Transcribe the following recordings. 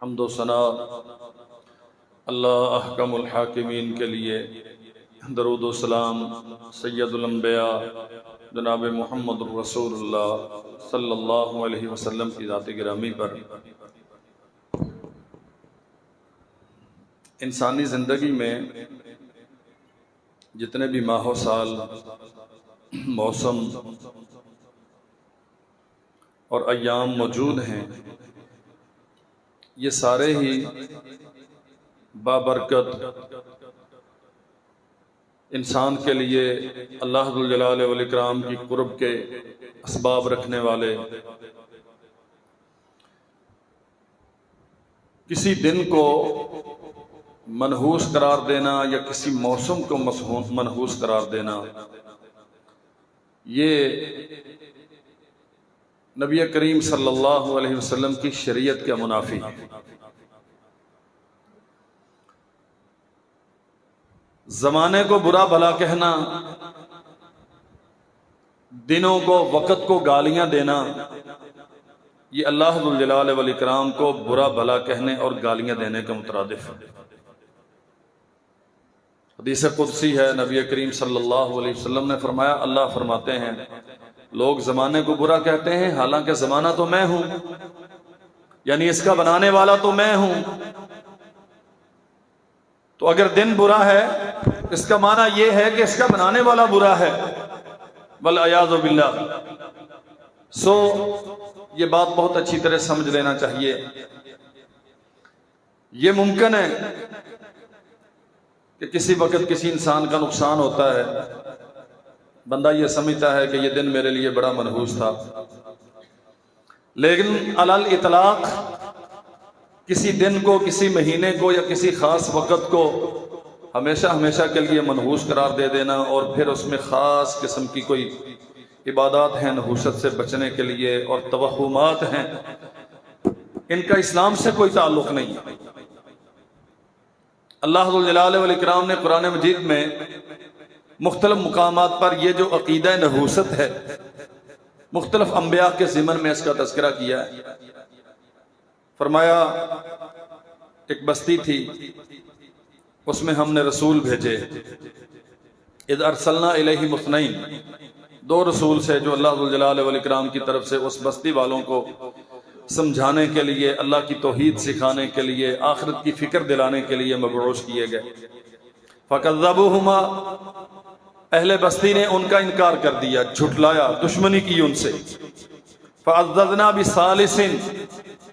حمد و ثنا اللہ احکم الحاکمین کے لیے، درود و سلام سید الانبیاء جناب محمد الرسول اللہ صلی اللہ علیہ وسلم کی ذات گرامی پر۔ انسانی زندگی میں جتنے بھی ماہ و سال، موسم اور ایام موجود ہیں، یہ سارے ہی بابرکت انسان کے لیے اللہ ذو الجلال والاکرام کی قرب کے اسباب رکھنے والے، کسی دن کو منحوس قرار دینا یا کسی موسم کو منحوس قرار دینا، یہ نبی کریم صلی اللہ علیہ وسلم کی شریعت کے منافی ہے۔ زمانے کو برا بھلا کہنا، دنوں کو، وقت کو گالیاں دینا، یہ اللہ ذو الجلال والاکرام کو برا بھلا کہنے اور گالیاں دینے کا مترادف ہے۔ حدیث قدسی ہے، نبی کریم صلی اللہ علیہ وسلم نے فرمایا، اللہ فرماتے ہیں لوگ زمانے کو برا کہتے ہیں حالانکہ زمانہ تو میں ہوں، یعنی اس کا بنانے والا تو میں ہوں۔ تو اگر دن برا ہے اس کا معنی یہ ہے کہ اس کا بنانے والا برا ہے، والعیاذ باللہ۔ سو یہ بات بہت اچھی طرح سمجھ لینا چاہیے۔ یہ ممکن ہے کہ کسی وقت کسی انسان کا نقصان ہوتا ہے، بندہ یہ سمجھتا ہے کہ یہ دن میرے لیے بڑا منحوس تھا، لیکن علی الاطلاق کسی دن کو، کسی مہینے کو یا کسی خاص وقت کو ہمیشہ کے لیے منحوس قرار دے دینا، اور پھر اس میں خاص قسم کی کوئی عبادات ہیں نحوست سے بچنے کے لیے اور توہمات ہیں، ان کا اسلام سے کوئی تعلق نہیں۔ اللہ ذو الجلال والاکرام نے قرآن مجید میں مختلف مقامات پر یہ جو عقیدہ نحوست ہے، مختلف انبیاء کے ضمن میں اس کا تذکرہ کیا ہے۔ فرمایا ایک بستی تھی، اس میں ہم نے رسول بھیجے، اذ ارسلنا الیہم اثنین، دو رسول سے جو اللہ ذو الجلال والاکرام کی طرف سے اس بستی والوں کو سمجھانے کے لیے، اللہ کی توحید سکھانے کے لیے، آخرت کی فکر دلانے کے لیے مبعوث کیے گئے۔ فکذبوہما، اہل بستی نے ان کا انکار کر دیا، جھٹلایا، دشمنی کی ان سے۔ فعززنا بثالث،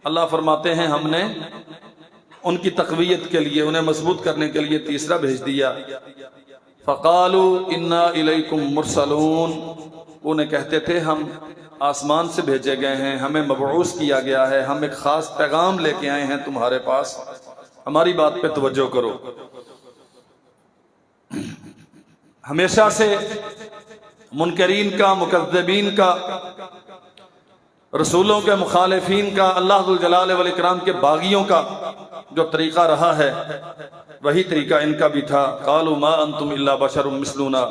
اللہ فرماتے ہیں ہم نے ان کی تقویت کے لیے، انہیں مضبوط کرنے کے لیے تیسرا بھیج دیا۔ فقالوا انا الیکم مرسلون، انہیں کہتے تھے ہم آسمان سے بھیجے گئے ہیں، ہمیں مبعوث کیا گیا ہے، ہم ایک خاص پیغام لے کے آئے ہیں تمہارے پاس، ہماری بات پہ توجہ کرو۔ ہمیشہ سے منکرین کا، مکذبین کا، رسولوں کے مخالفین کا، اللہ ذو الجلال والاکرام کے باغیوں کا جو طریقہ رہا ہے وہی طریقہ ان کا بھی تھا۔ قالوا ما انتم الا بشر مثلنا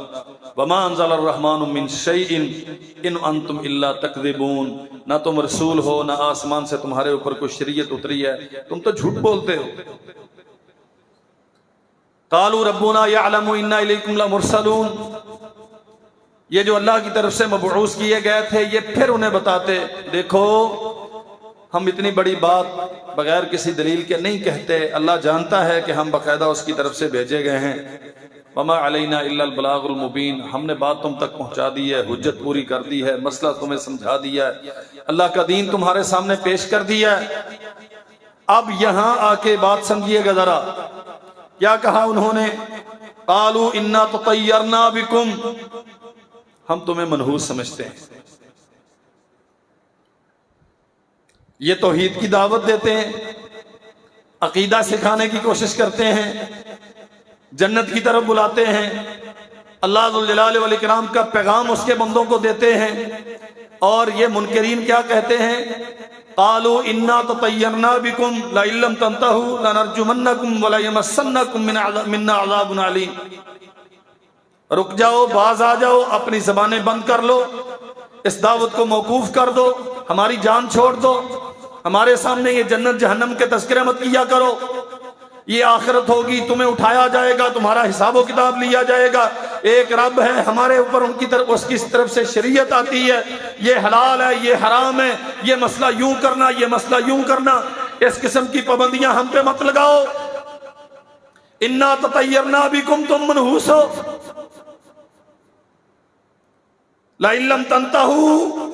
وما انزل الرحمن من شیء ان انتم الا تکذبون، نہ تم رسول ہو، نہ آسمان سے تمہارے اوپر کوئی شریعت اتری ہے، تم تو جھوٹ بولتے ہو۔ قالوا ربنا يعلم انا الیکم لمرسلون، یہ جو اللہ کی طرف سے مبعوث کیے گئے تھے یہ پھر انہیں بتاتے، دیکھو ہم اتنی بڑی بات بغیر کسی دلیل کے نہیں کہتے، اللہ جانتا ہے کہ ہم باقاعدہ اس کی طرف سے بھیجے گئے ہیں۔ وما علینا الا البلاغ المبین، ہم نے بات تم تک پہنچا دی ہے، حجت پوری کر دی ہے، مسئلہ تمہیں سمجھا دیا ہے، اللہ کا دین تمہارے سامنے پیش کر دیا ہے۔ اب یہاں آ کے بات سمجھیے گا ذرا، کیا کہا انہوں نے؟ قالوا انا تطیرنا بکم، ہم تمہیں منحوس سمجھتے ہیں۔ یہ توحید کی دعوت دیتے ہیں، عقیدہ سکھانے کی کوشش کرتے ہیں، جنت کی طرف بلاتے ہیں، اللہ ذو الجلال والاکرام کا پیغام اس کے بندوں کو دیتے ہیں، اور یہ منکرین کیا کہتے ہیں؟ قالوا انا تطیرنا بکم لئن لم تنتہوا لنرجمنکم وليمسنکم منا عذاب علیم، رک جاؤ، باز آ جاؤ، اپنی زبانیں بند کر لو، اس دعوت کو موقوف کر دو، ہماری جان چھوڑ دو، ہمارے سامنے یہ جنت جہنم کے تذکرے مت کیا کرو، یہ آخرت ہوگی، تمہیں اٹھایا جائے گا، تمہارا حساب و کتاب لیا جائے گا، ایک رب ہے ہمارے اوپر، ان کی طرف اس کی طرف سے شریعت آتی ہے، یہ حلال ہے، یہ حرام ہے، یہ مسئلہ یوں کرنا، یہ مسئلہ یوں کرنا، اس قسم کی پابندیاں ہم پہ مت لگاؤ۔ انا تطیرنا بکم، تم منحوس ہو، لئن لم تنتہوا،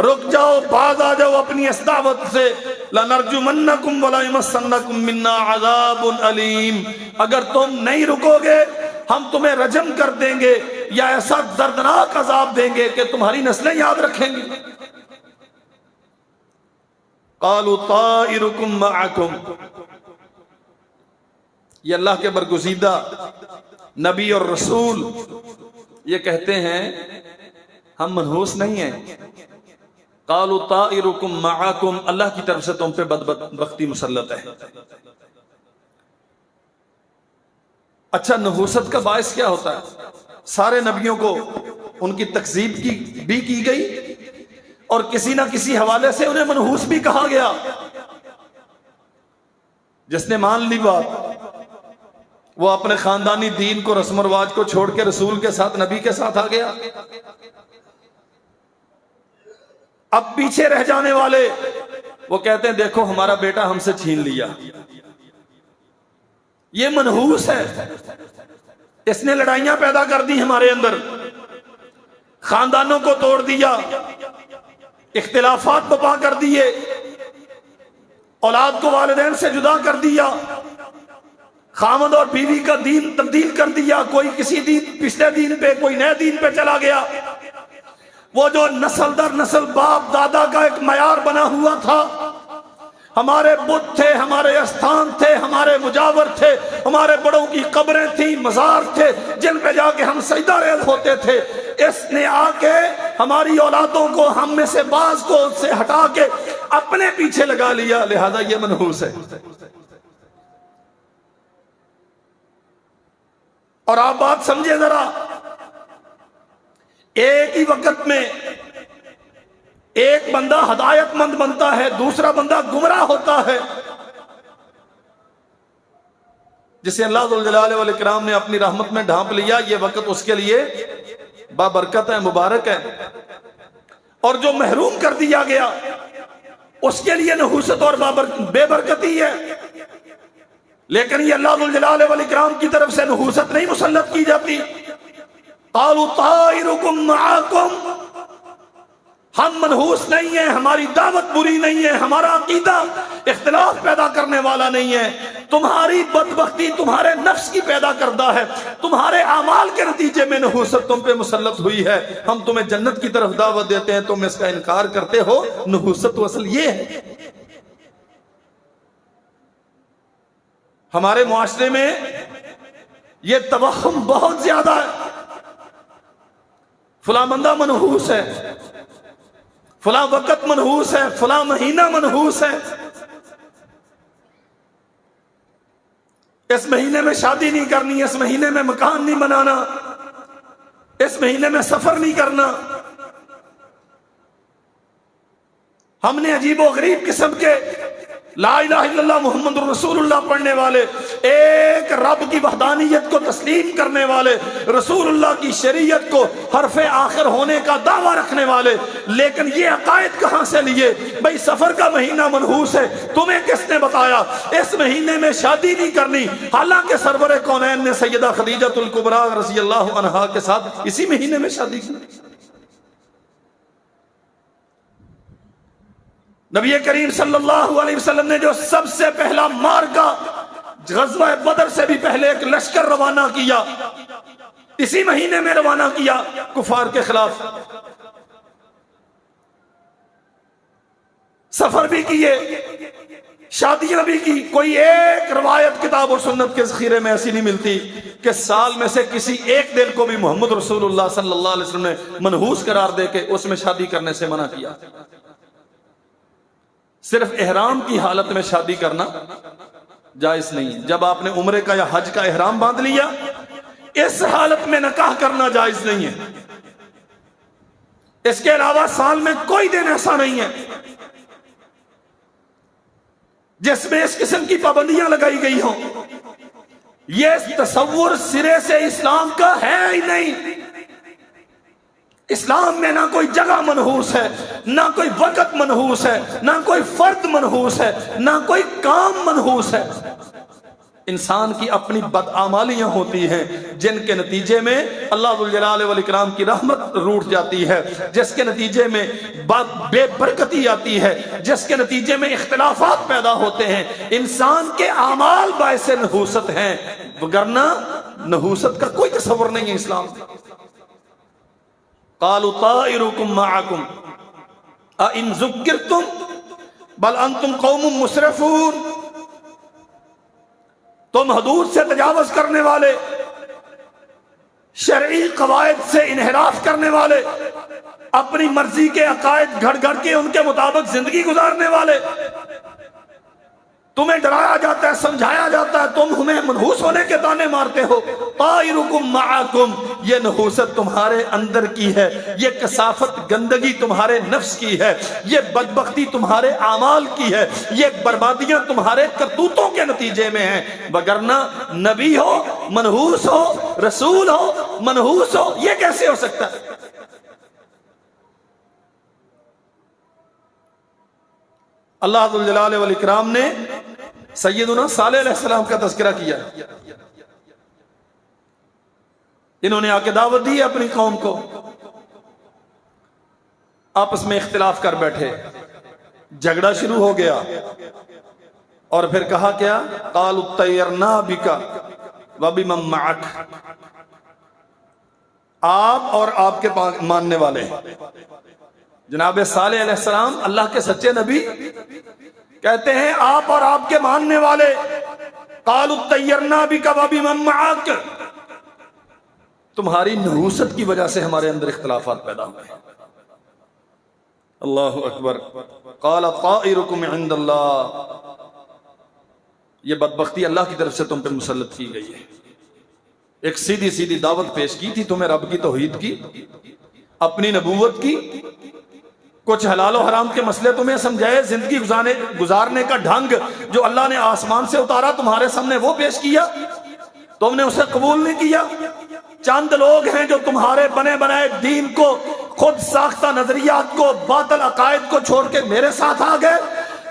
رک جاؤ، باز آ جاؤ اپنی اس دعوت سے، لنرجمنکم ولایمسنکم منا عذاب علیم، اگر تم نہیں رکو گے ہم تمہیں رجم کر دیں گے یا ایسا دردناک عذاب دیں گے کہ تمہاری نسلیں یاد رکھیں گی۔ قالوا طائرکم معکم، یہ اللہ کے برگزیدہ نبی اور رسول یہ کہتے ہیں ہم منحوس نہیں ہیں۔ قالوا طائرکم معکم، اللہ کی طرف سے تم پہ بدبختی مسلط ہے۔ اچھا، نحوست کا باعث کیا ہوتا ہے؟ سارے نبیوں کو ان کی تکذیب بھی کی گئی اور کسی نہ کسی حوالے سے انہیں منحوس بھی کہا گیا۔ جس نے مان لی بات، وہ اپنے خاندانی دین کو، رسم و رواج کو چھوڑ کے رسول کے ساتھ، نبی کے ساتھ آ گیا۔ اب پیچھے رہ جانے والے وہ کہتے ہیں دیکھو ہمارا بیٹا ہم سے چھین لیا، یہ منحوس ہے، اس نے لڑائیاں پیدا کر دی ہمارے اندر، خاندانوں کو توڑ دیا، اختلافات برپا کر دیے، اولاد کو والدین سے جدا کر دیا، خامد اور بیوی کا دین تبدیل کر دیا، کوئی کسی دین پچھلے دین پہ، کوئی نئے دین پہ چلا گیا۔ وہ جو نسل در نسل باپ دادا کا ایک معیار بنا ہوا تھا، ہمارے بت تھے، ہمارے استھان تھے، ہمارے مجاور تھے، ہمارے بڑوں کی قبریں تھیں، مزار تھے جن پہ جا کے ہم سجدہ ریز ہوتے تھے، اس نے آ کے ہماری اولادوں کو، ہم میں سے بعض کو اس سے ہٹا کے اپنے پیچھے لگا لیا، لہذا یہ منحوس ہے۔ اور آپ بات سمجھے ذرا، ایک ہی وقت میں ایک بندہ ہدایت مند بنتا ہے، دوسرا بندہ گمراہ ہوتا ہے، جسے اللہ ذو الجلال والاکرام نے اپنی رحمت میں ڈھانپ لیا، یہ وقت اس کے لیے بابرکت ہے، مبارک ہے، اور جو محروم کر دیا گیا اس کے لیے نحوست اور بے برکتی ہے۔ لیکن یہ اللہ ذو الجلال والاکرام کی طرف سے نحوست نہیں مسلط کی جاتی۔ قالوا طائرکم معکم، ہم منحوس نہیں ہیں، ہماری دعوت بری نہیں ہے، ہمارا عقیدہ اختلاف پیدا کرنے والا نہیں ہے، تمہاری بدبختی تمہارے نفس کی پیدا کردہ ہے، تمہارے اعمال کے نتیجے میں نحوست تم پہ مسلط ہوئی ہے، ہم تمہیں جنت کی طرف دعوت دیتے ہیں، تم اس کا انکار کرتے ہو، نحوست اصل یہ ہے۔ ہمارے معاشرے میں یہ توہم بہت زیادہ ہے، فلاں بندہ منحوس ہے، فلاں وقت منحوس ہے، فلاں مہینہ منحوس ہے، اس مہینے میں شادی نہیں کرنی، اس مہینے میں مکان نہیں بنانا، اس مہینے میں سفر نہیں کرنا۔ ہم نے عجیب و غریب قسم کے لا الہ الا اللہ محمد رسول اللہ پڑھنے والے، ایک رب کی وحدانیت کو تسلیم کرنے والے، رسول اللہ کی شریعت کو حرف آخر ہونے کا دعویٰ رکھنے والے، لیکن یہ عقائد کہاں سے لیے؟ بھئی سفر کا مہینہ منحوس ہے، تمہیں کس نے بتایا؟ اس مہینے میں شادی نہیں کرنی، حالانکہ سرور کونین نے سیدہ خدیجہ الکبریٰ رضی اللہ عنہا کے ساتھ اسی مہینے میں شادی کی۔ نبی کریم صلی اللہ علیہ وسلم نے جو سب سے پہلا معرکہ غزوہ بدر سے بھی پہلے ایک لشکر روانہ کیا، اسی مہینے میں روانہ کیا کفار کے خلاف، سفر بھی کیے، شادیاں بھی کی۔ کوئی ایک روایت کتاب و سنت کے ذخیرے میں ایسی نہیں ملتی کہ سال میں سے کسی ایک دن کو بھی محمد رسول اللہ صلی اللہ علیہ وسلم نے منحوس قرار دے کے اس میں شادی کرنے سے منع کیا۔ صرف احرام کی حالت میں شادی کرنا جائز نہیں ہے، جب آپ نے عمرے کا یا حج کا احرام باندھ لیا اس حالت میں نکاح کرنا جائز نہیں ہے۔ اس کے علاوہ سال میں کوئی دن ایسا نہیں ہے جس میں اس قسم کی پابندیاں لگائی گئی ہوں، یہ تصور سرے سے اسلام کا ہے ہی نہیں۔ اسلام میں نہ کوئی جگہ منحوس ہے، نہ کوئی وقت منحوس ہے، نہ کوئی فرد منحوس ہے، نہ کوئی کام منحوس ہے۔ انسان کی اپنی بدعمالیاں ہوتی ہیں جن کے نتیجے میں اللہ ذوالجلال والاکرام کی رحمت روٹھ جاتی ہے، جس کے نتیجے میں بے برکتی آتی ہے، جس کے نتیجے میں اختلافات پیدا ہوتے ہیں۔ انسان کے اعمال باعث نحوست ہیں، وگرنہ نحوست کا کوئی تصور نہیں ہے اسلام میں۔ قالوا طائركم معكم أئن ذكرتم بل انتم قوم مسرفون، تم حدود سے تجاوز کرنے والے، شرعی قواعد سے انحراف کرنے والے، اپنی مرضی کے عقائد گھڑ گھڑ کے ان کے مطابق زندگی گزارنے والے، تمہیں ڈرایا جاتا ہے، سمجھایا جاتا ہے، تم ہمیں منحوس ہونے کے طعنے مارتے ہو۔ طائرکم معکم، یہ نحوست تمہارے اندر کی ہے، یہ کثافت گندگی تمہارے نفس کی ہے، یہ بدبختی تمہارے اعمال کی ہے، یہ بربادیاں تمہارے کرتوتوں کے نتیجے میں ہیں، وگرنہ نبی ہو منحوس ہو، رسول ہو منحوس ہو، یہ کیسے ہو سکتا ہے؟ اللہ ذوالجلال والاکرام نے سیدنا صالح علیہ السلام کا تذکرہ کیا، انہوں نے آ کے دعوت دی اپنی قوم کو، آپس میں اختلاف کر بیٹھے، جھگڑا شروع ہو گیا، اور پھر کہا کیا؟ قالوا اطیرنا بک وبمن معک، آپ اور آپ کے ماننے والے۔ جناب صالح علیہ السلام اللہ کے سچے نبی کہتے ہیں آپ اور آپ کے ماننے والے، قالوا اطیرنا بک وبمن معک، تمہاری نحوست کی وجہ سے ہمارے اندر اختلافات پیدا ہوئے۔ اللہ اکبر۔ قال طائرکم عند اللہ، یہ بدبختی اللہ کی طرف سے تم پہ مسلط کی گئی ہے۔ ایک سیدھی سیدھی دعوت پیش کی تھی تمہیں، رب کی توحید کی، اپنی نبوت کی، کچھ حلال و حرام کے مسئلے تمہیں سمجھائے، زندگی گزارنے کا ڈھنگ جو اللہ نے آسمان سے اتارا تمہارے سامنے وہ پیش کیا، تم نے اسے قبول نہیں کیا۔ چند لوگ ہیں جو تمہارے بنے بنائے دین کو، خود ساختہ نظریات کو، باطل عقائد کو چھوڑ کے میرے ساتھ آ گئے،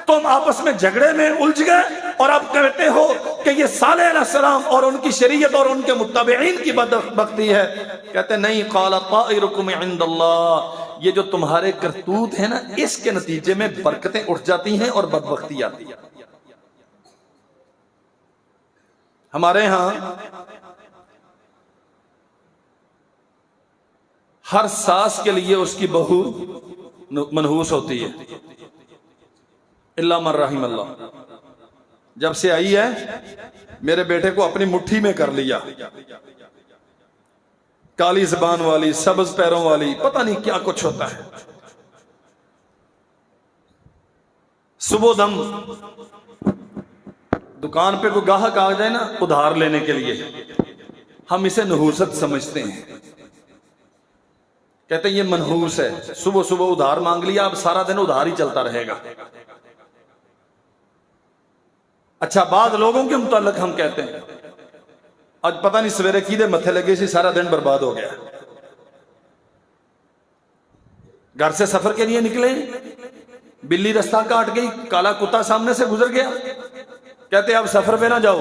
تم آپس میں جھگڑے میں الجھ گئے، اور اب کہتے ہو کہ یہ صالح علیہ السلام اور ان کی شریعت اور ان کے متبعین کی بدبختی ہے۔ کہتے نہیں، قال طائرکم عند اللہ، یہ جو تمہارے کرتوت ہیں نا، اس کے نتیجے میں برکتیں اٹھ جاتی ہیں اور بدبختی آتی ہے۔ ہمارے ہاں ہر ساس کے لیے اس کی بہو منحوس ہوتی ہے، الا من رحم اللہ۔ جب سے آئی ہے میرے بیٹے کو اپنی مٹھی میں کر لیا، کالی زبان والی، سبز پیروں والی، پتہ نہیں کیا کچھ ہوتا ہے۔ صبح دم دکان پہ کوئی گاہک آ جائے نا ادھار لینے کے لیے، ہم اسے نحوست سمجھتے ہیں، کہتے ہیں یہ منحوس ہے، صبح صبح ادھار مانگ لیا، اب سارا دن ادھار ہی چلتا رہے گا۔ اچھا، بعض لوگوں کے متعلق ہم کہتے ہیں آج پتہ نہیں سویرے کیدے متھے لگے سی، سارا دن برباد ہو گیا۔ گھر سے سفر کے لیے نکلے، بلی رستہ کاٹ گئی، کالا کتا سامنے سے گزر گیا، کہتے اب سفر پہ نہ جاؤ،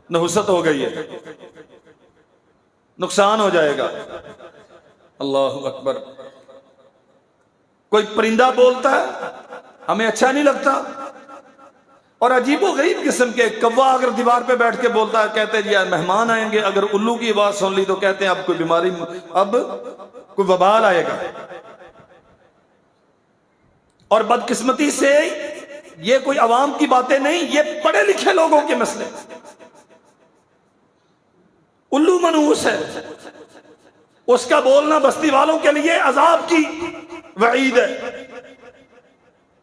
نحوست ہو گئی ہے، نقصان ہو جائے گا۔ اللہ اکبر۔ کوئی پرندہ بولتا ہے ہمیں اچھا نہیں لگتا، اور عجیب و غریب قسم کے کوا اگر دیوار پہ بیٹھ کے بولتا ہے، کہتے ہیں یار مہمان آئیں گے، اگر الو کی آواز سن لی تو کہتے ہیں اب کوئی بیماری، اب کوئی وبال آئے گا۔ اور بدقسمتی سے یہ کوئی عوام کی باتیں نہیں، یہ پڑھے لکھے لوگوں کے مسئلے۔ الو منحوس ہے، اس کا بولنا بستی والوں کے لیے عذاب کی وعید ہے۔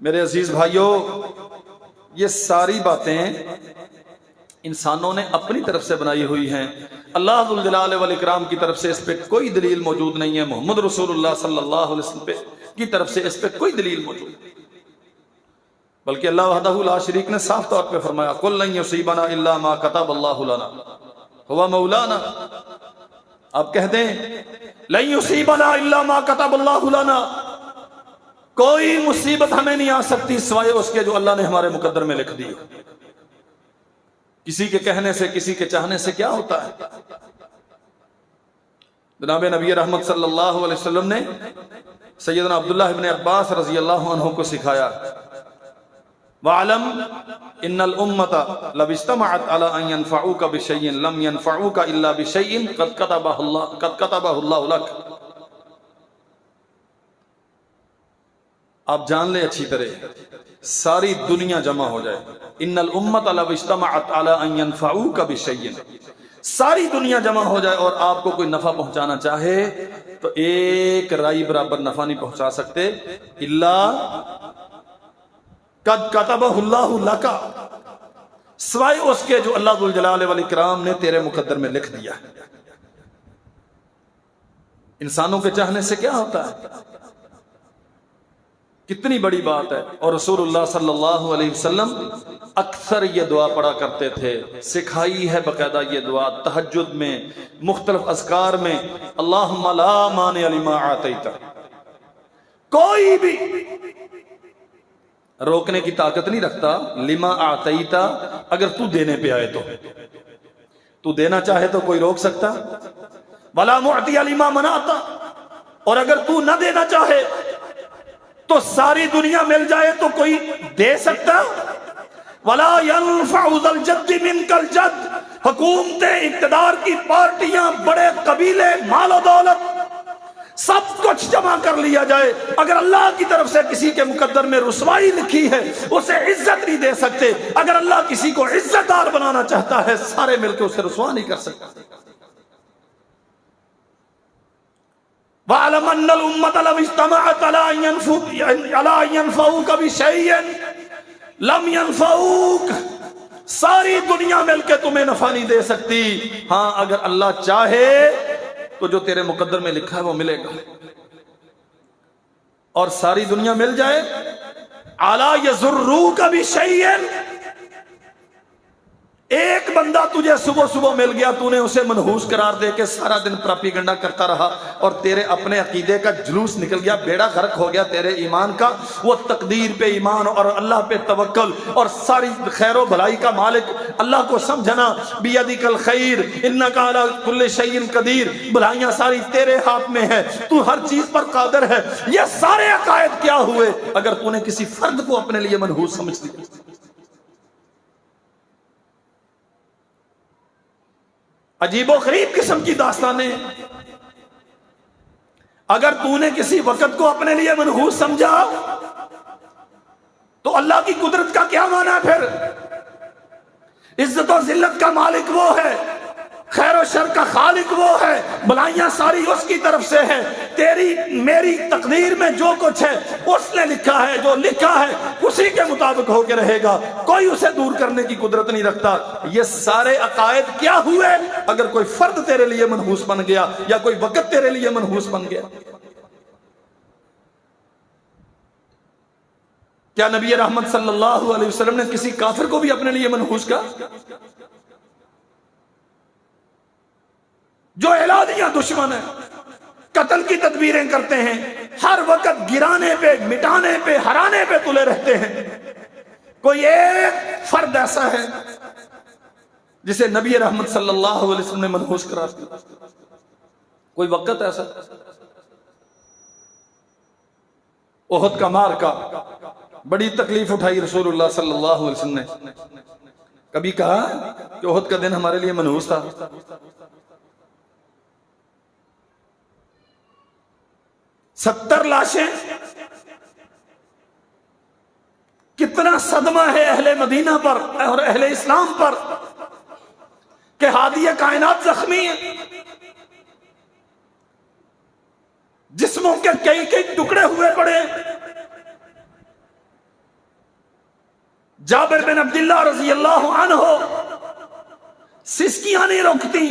میرے عزیز بھائیوں، یہ ساری باتیں انسانوں نے اپنی طرف سے بنائی ہوئی ہیں، اللہ ذوالجلال والاکرام کی طرف سے اس پہ کوئی دلیل موجود نہیں ہے، محمد رسول اللہ صلی اللہ علیہ وسلم کی طرف سے اس پہ کوئی دلیل موجود نہیں۔ بلکہ اللہ وحدہ لا شریک نے صاف طور پہ فرمایا قل لن یصیبنا الا ما کتب اللہ لنا هو مولانا. آپ کہہ دیں لن یصیبنا الا ما کتب اللہ لنا، کوئی مصیبت ہمیں نہیں آ سکتی سوائے اس کے جو اللہ نے ہمارے مقدر میں لکھ دی. کسی کے کہنے سے، کسی کے چاہنے سے کیا ہوتا ہے؟ جناب نبی رحمت صلی اللہ علیہ وسلم نے سیدنا عبداللہ ابن عباس رضی اللہ عنہ کو سکھایا وَعْلَمْ إِنَّ الْأُمَّةَ لَوْ اجْتَمَعَتْ عَلَىٰ أَن يَنْفَعُوكَ بِشَيْءٍ لَمْ يَنْفَعُوكَ إِلَّا بِشَيْءٍ قَدْ كَتَبَهُ اللَّهُ لَكَ. آپ جان لیں اچھی طرح، ساری دنیا جمع ہو جائے، ان الامت لو اجتمعت علی ان ينفعوک بشیء، ساری دنیا جمع ہو جائے اور آپ کو کوئی نفع پہنچانا چاہے تو ایک رائی برابر نفع نہیں پہنچا سکتے الا قد کتبہ اللہ لک، سوائے اس کے جو اللہ ذوالجلال والاکرام نے تیرے مقدر میں لکھ دیا. انسانوں کے چاہنے سے کیا ہوتا ہے؟ کتنی بڑی بات ہے. اور رسول اللہ صلی اللہ علیہ وسلم اکثر یہ دعا پڑھا کرتے تھے، سکھائی ہے باقاعدہ یہ دعا تہجد میں، مختلف اذکار میں. اللہم لا مانع لما اعطیت، کوئی بھی روکنے کی طاقت نہیں رکھتا لما اعطیت، اگر تو دینے پہ آئے تو دینا چاہے تو کوئی روک سکتا؟ ولا معطی لما منعت، اور اگر تو نہ دینا چاہے تو ساری دنیا مل جائے تو کوئی دے سکتا؟ ولا ينفع ذا الجد منك الجد، حکومتیں، اقتدار کی پارٹیاں، بڑے قبیلے، مال و دولت سب کچھ جمع کر لیا جائے، اگر اللہ کی طرف سے کسی کے مقدر میں رسوائی لکھی ہے اسے عزت نہیں دے سکتے. اگر اللہ کسی کو عزت دار بنانا چاہتا ہے سارے مل کے اسے رسوا نہیں کر سکتے. وَعَلَمَ أَنَّ الْأُمَّةَ لَوْ اجْتَمَعَتْ عَلَىٰ أَن يَنْفَعُوكَ بِشَيْءٍ لَمْ يَنْفَعُوكَ، ساری دنیا مل کے تمہیں نفع نہیں دے سکتی. ہاں اگر اللہ چاہے تو جو تیرے مقدر میں لکھا ہے وہ ملے گا. اور ساری دنیا مل جائے عَلَىٰ يَضُرُّوكَ بِشَيْءٍ، ایک بندہ تجھے صبح صبح مل گیا، تو نے اسے منحوس قرار دے کے سارا دن پراپیگنڈا کرتا رہا اور تیرے اپنے عقیدے کا جلوس نکل گیا، بیڑا غرق ہو گیا تیرے ایمان کا. وہ تقدیر پہ ایمان اور اللہ پہ توکل اور ساری خیر و بھلائی کا مالک اللہ کو سمجھنا، بیدک الخیر انک علی کل شیء قدیر، بھلائیاں ساری تیرے ہاتھ میں ہے، تو ہر چیز پر قادر ہے. یہ سارے عقائد کیا ہوئے اگر تو نے کسی فرد کو اپنے لیے منحوس سمجھ لیا؟ عجیب و غریب قسم کی داستانیں. اگر تو نے کسی وقت کو اپنے لیے منحوس سمجھا تو اللہ کی قدرت کا کیا معنی ہے پھر؟ عزت و ذلت کا مالک وہ ہے، خیر و شر کا خالق وہ ہے، بلائیاں ساری اس کی طرف سے ہے. تیری میری تقدیر میں جو کچھ ہے اس نے لکھا ہے، جو لکھا ہے اسی کے مطابق ہو کے رہے گا، کوئی اسے دور کرنے کی قدرت نہیں رکھتا. یہ سارے عقائد کیا ہوئے اگر کوئی فرد تیرے لیے منحوس بن گیا یا کوئی وقت تیرے لیے منحوس بن گیا؟ کیا نبی رحمت صلی اللہ علیہ وسلم نے کسی کافر کو بھی اپنے لیے منحوس کہا؟ جو اعلانیہ دشمن ہے، قتل کی تدبیریں کرتے ہیں، ہر وقت گرانے پہ، مٹانے پہ، ہرانے پہ تلے رہتے ہیں، کوئی ایک فرد ایسا ہے جسے نبی رحمت صلی اللہ علیہ وسلم نے منحوس قرار دیا؟ کوئی وقت ایسا؟ احد کا معرکہ، بڑی تکلیف اٹھائی رسول اللہ صلی اللہ علیہ وسلم نے. کبھی کہا کہ احد کا دن ہمارے لیے منحوس تھا؟ 70 لاشیں، کتنا صدمہ ہے اہل مدینہ پر اور اہل اسلام پر کہ ہادی کائنات زخمی ہے، جسموں کے کئی کئی ٹکڑے ہوئے پڑے. جابر بن عبداللہ رضی اللہ عنہ سسکیاں نہیں روکتی،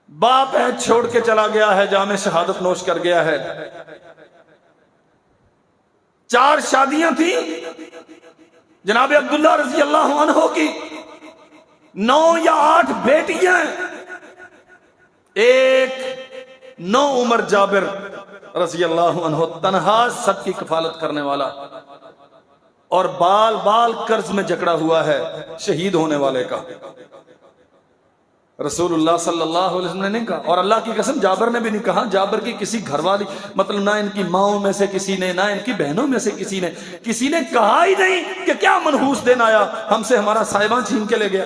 باپ ہے چھوڑ کے چلا گیا ہے، جام شہادت نوش کر گیا ہے. 4 شادیاں تھیں جناب عبداللہ رضی اللہ عنہ کی، 9 یا 8 بیٹیاں، ایک 9 عمر جابر رضی اللہ عنہ تنہا سب کی کفالت کرنے والا، اور بال بال قرض میں جکڑا ہوا ہے شہید ہونے والے کا۔ رسول اللہ صلی اللہ علیہ وسلم نے نہیں کہا، اور اللہ کی قسم جابر نے بھی نہیں کہا، جابر کی کسی گھر والی، مطلب نہ ان کی ماؤں میں سے کسی نے، نہ ان کی بہنوں میں سے کسی نے کہا ہی نہیں کہ کیا منحوس دن آیا ہم سے ہمارا صاحبان چھین کے لے گیا۔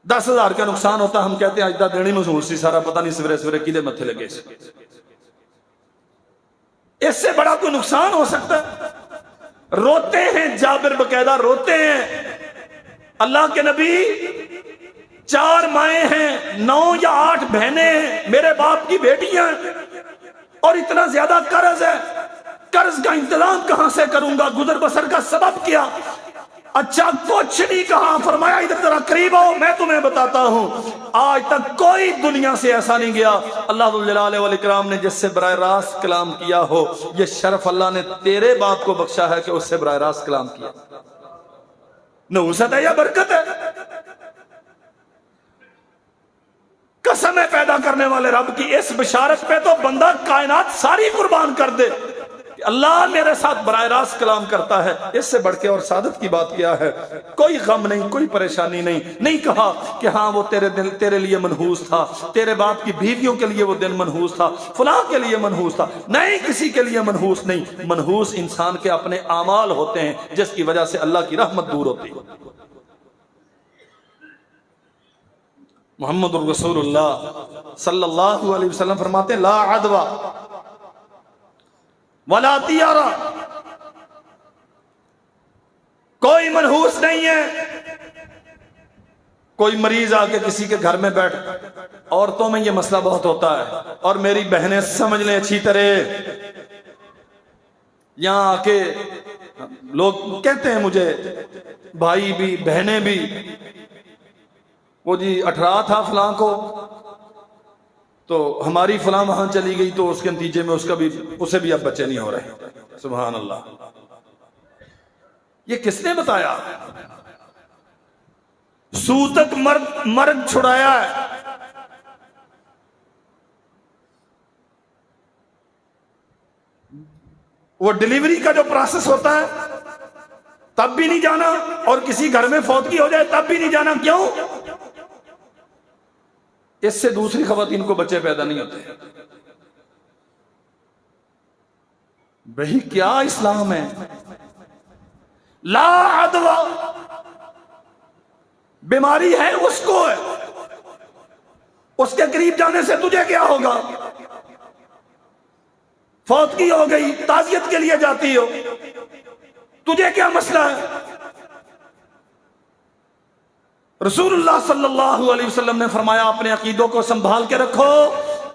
10,000 کا نقصان ہوتا، ہم کہتے ہیں اجدہ دینی منحوس سی سارا، پتہ نہیں سورے سورے کدے متھے لگے، اس سے بڑا کوئی نقصان ہو سکتا ہے؟ روتے ہیں جابر، باقاعدہ روتے ہیں۔ اللہ کے نبی 4 مائیں ہیں، 9 یا 8 بہنیں ہیں، میرے باپ کی بیٹیاں ہیں، اور اتنا زیادہ قرض ہے، قرض کا انتظام کہاں سے کروں گا، گزر بسر کا سبب کیا؟ اچھا کچھ نہیں کہا، فرمایا ادھر ذرا قریب آؤ میں تمہیں بتاتا ہوں۔ آج تک کوئی دنیا سے ایسا نہیں گیا اللہ ذوالجلال والاکرام نے جس سے براہ راست کلام کیا ہو، یہ شرف اللہ نے تیرے باپ کو بخشا ہے کہ اس سے براہ راست کلام کیا۔ نحوست ہے یا برکت ہے؟ قسم ہے پیدا کرنے والے رب کی، اس بشارت پہ تو بندہ کائنات ساری قربان کر دے کہ اللہ میرے ساتھ براہ راست کلام کرتا ہے۔ اس سے بڑھ کے اور سعادت کی بات کیا ہے؟ کوئی غم نہیں، کوئی پریشانی نہیں، نہیں کہا کہ ہاں وہ تیرے لیے منحوس تھا، تیرے باپ کی بیویوں کے لیے وہ دن منحوس تھا، فلاں کے لیے منحوس تھا، نہیں، کسی کے لیے منحوس نہیں۔ منحوس انسان کے اپنے اعمال ہوتے ہیں جس کی وجہ سے اللہ کی رحمت دور ہوتی ہے۔ محمد الرسول اللہ صلی اللہ علیہ وسلم فرماتے ہیں لا عدوہ ولا طیارہ، کوئی منحوس نہیں ہے۔ کوئی مریض آ کے کسی کے گھر میں بیٹھ، عورتوں میں یہ مسئلہ بہت ہوتا ہے، اور میری بہنیں سمجھ لیں اچھی طرح، یہاں آ کے لوگ کہتے ہیں مجھے، بھائی بھی بہنیں بھی، وہ جی 18 تھا فلاں کو تو ہماری فلاں وہاں چلی گئی تو اس کے نتیجے میں اسے بھی اب بچے نہیں ہو رہے۔ سبحان اللہ، یہ کس نے بتایا؟ سوتک مرد چھڑایا ہے۔ وہ ڈیلیوری کا جو پروسیس ہوتا ہے تب بھی نہیں جانا، اور کسی گھر میں فوتگی ہو جائے تب بھی نہیں جانا، کیوں؟ اس سے دوسری خواتین کو بچے پیدا نہیں ہوتے۔ بھئی کیا اسلام ہے؟ لا عدوہ، بیماری ہے اس کو ہے، اس کے قریب جانے سے تجھے کیا ہوگا؟ فوتگی ہو گئی، تعزیت کے لیے جاتی ہو، تجھے کیا مسئلہ ہے؟ رسول اللہ صلی اللہ علیہ وسلم نے فرمایا اپنے عقیدوں کو سنبھال کے رکھو،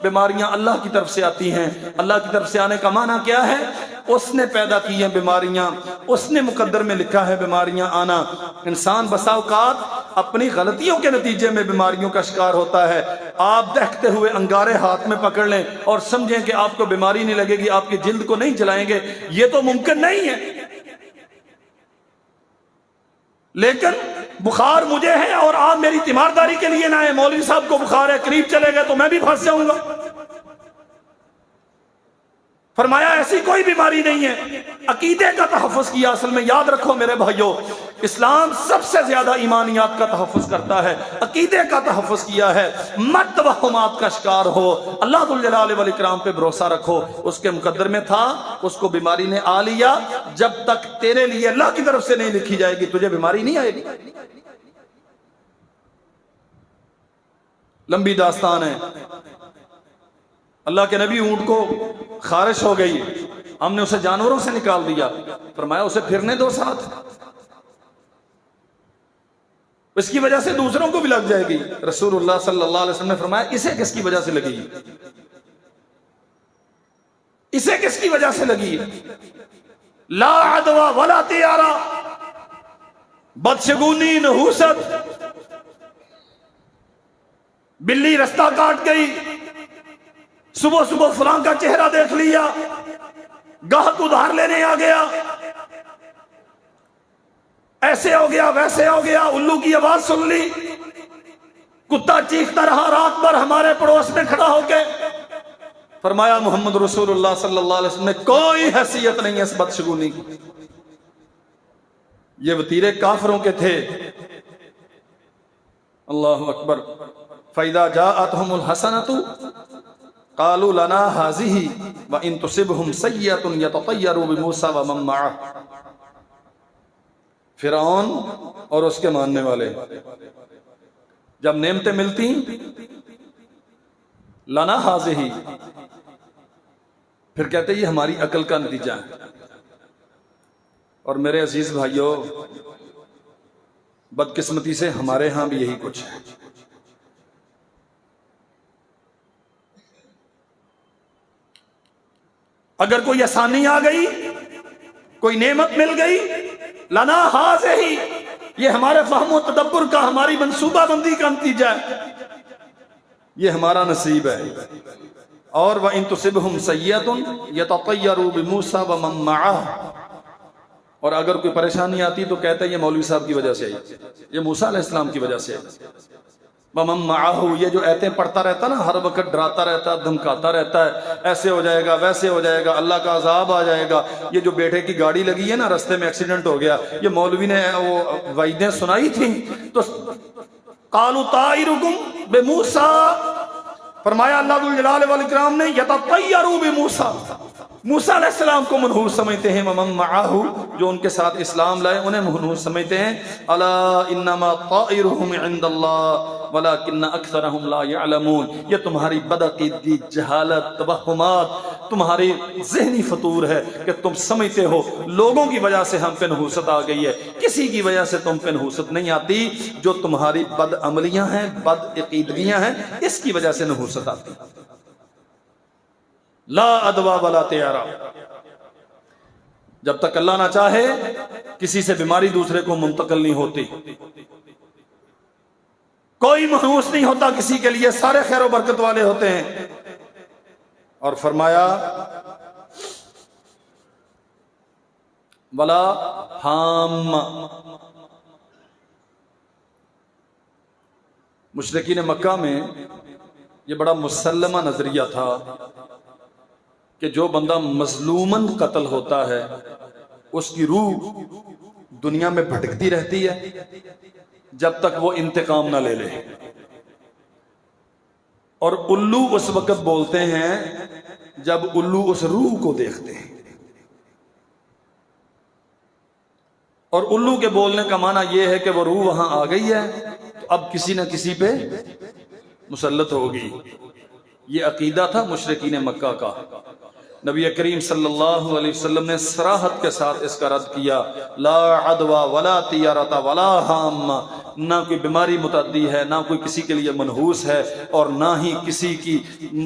بیماریاں اللہ کی طرف سے آتی ہیں۔ اللہ کی طرف سے آنے کا معنی کیا ہے؟ اس نے پیدا کی ہیں بیماریاں، اس نے مقدر میں لکھا ہے بیماریاں آنا۔ انسان بسا اوقات اپنی غلطیوں کے نتیجے میں بیماریوں کا شکار ہوتا ہے۔ آپ دیکھتے ہوئے انگارے ہاتھ میں پکڑ لیں اور سمجھیں کہ آپ کو بیماری نہیں لگے گی، آپ کی جلد کو نہیں جلائیں گے، یہ تو ممکن نہیں ہے۔ لیکن بخار مجھے ہے اور آپ میری تیمارداری کے لیے نہ ہے، مولوی صاحب کو بخار ہے، قریب چلے گئے تو میں بھی پھنس جاؤں گا۔ فرمایا ایسی کوئی بیماری نہیں ہے۔ عقیدے کا تحفظ کیا۔ اصل میں یاد رکھو میرے بھائیوں، اسلام سب سے زیادہ ایمانیات کا تحفظ کرتا ہے، عقیدے کا تحفظ کیا ہے۔ مت توہمات کا شکار ہو، اللہ ذوالجلال والاکرام پہ بھروسہ رکھو، اس کے مقدر میں تھا، اس کو بیماری نے آ لیا، جب تک تیرے لیے اللہ کی طرف سے نہیں لکھی جائے گی تجھے بیماری نہیں آئے گی۔ لمبی داستان ہے۔ اللہ کے نبی اونٹ کو خارش ہو گئی، ہم نے اسے جانوروں سے نکال دیا، فرمایا اسے پھرنے دو ساتھ، اس کی وجہ سے دوسروں کو بھی لگ جائے گی۔ رسول اللہ صلی اللہ علیہ وسلم نے فرمایا اسے کس کی وجہ سے لگی؟ اسے کس کی وجہ سے لگی؟ لا عدوہ ولا طیارہ، بدشگونی، نحوست، بلی رستہ کاٹ گئی، صبح صبح فلاں کا چہرہ دیکھ لیا، گاہک ادھار لینے آ گیا، ایسے ہو گیا ویسے ہو گیا، الو کی آواز سن لی، کتا چیختا رہا رات بھر ہمارے پڑوس میں کھڑا ہو کے۔ فرمایا محمد رسول اللہ صلی اللہ علیہ وسلم میں کوئی حیثیت نہیں ہے اس بدشگونی کی۔ یہ وتیرے کافروں کے تھے۔ اللہ اکبر۔ فَإِذَا جَاءَتْهُمُ الْحَسَنَةُ قَالُوا لَنَا هَذِهِ وَإِن تُصِبْهُمْ سَيِّئَةٌ يَتَطَيَّرُوا بِمُوسَىٰ وَمَن مَّعَهُ۔ فرعون اور اس کے ماننے والے جب نعمتیں ملتی لَنَا هَذِهِ، پھر کہتے یہ ہماری عقل کا نتیجہ ہے۔ اور میرے عزیز بھائیوں، بدقسمتی سے ہمارے ہاں بھی یہی کچھ ہے۔ اگر کوئی آسانی آ گئی، کوئی نعمت مل گئی، لنا ہذہ، یہ ہمارے فہم و تدبر کا، ہماری منصوبہ بندی کا نتیجہ ہے، یہ ہمارا نصیب ہے۔ اور وَإِن تُصِبْهُمْ سَيِّئَةٌ يَتَطَيَّرُوا بِمُوسَىٰ وَمَن مَّعَهُ، اور اگر کوئی پریشانی آتی تو کہتے ہیں یہ مولوی صاحب کی وجہ سے آئی، یہ موسیٰ علیہ السلام کی وجہ سے آئی۔ وَمَن مَّعَهُ، یہ جو ایتیں پڑھتا رہتا نا، ہر وقت ڈراتا رہتا ہے، دھمکاتا رہتا ہے، ایسے ہو جائے گا ویسے ہو جائے گا، اللہ کا عذاب آ جائے گا۔ یہ جو بیٹے کی گاڑی لگی ہے نا، رستے میں ایکسیڈنٹ ہو گیا، یہ مولوی نے وہ وعیدیں سنائی تھیں تو قالوا طائرکم بموسیٰ، فرمایا اللہ ذوالجلال والاکرام نے یتطیروا بموسیٰ، موسیٰ علیہ السلام کو منحوس سمجھتے ہیں، ومن معاہو، جو ان کے ساتھ اسلام لائے انہیں منحوس سمجھتے ہیں۔ الا انما طائرهم عند اللہ ولکن اکثرهم لا يعلمون، یہ تمہاری بدعقیدگی، جہالت، توہمات، تمہاری ذہنی فطور ہے کہ تم سمجھتے ہو لوگوں کی وجہ سے ہم پہ نحوست آ گئی ہے، کسی کی وجہ سے تم پہ نحوست نہیں آتی، جو تمہاری بد عملیاں ہیں، بد عقیدگیاں ہیں، اس کی وجہ سے نحوست آتی۔ لا ادوا ولا طیارہ، جب تک اللہ نہ چاہے کسی سے بیماری دوسرے کو منتقل نہیں ہوتی، کوئی محسوس نہیں ہوتا کسی کے لیے، سارے خیر و برکت والے ہوتے ہیں۔ اور فرمایا ولا حام، مشرکین مکہ میں یہ بڑا مسلمہ نظریہ تھا کہ جو بندہ مظلوماً قتل ہوتا ہے اس کی روح دنیا میں بھٹکتی رہتی ہے جب تک وہ انتقام نہ لے لے، اور الو اس وقت بولتے ہیں جب الو اس روح کو دیکھتے ہیں، اور الو کے بولنے کا معنی یہ ہے کہ وہ روح وہاں آ گئی ہے تو اب کسی نہ کسی پہ مسلط ہوگی۔ یہ عقیدہ تھا مشرکین مکہ کا۔ نبی کریم صلی اللہ علیہ وسلم نے صراحت کے ساتھ اس کا رد کیا، لا عدوى ولا طیارۃ ولا حام، نہ کوئی بیماری متعدی ہے، نہ کوئی کسی کے لیے منحوس ہے، اور نہ ہی کسی کی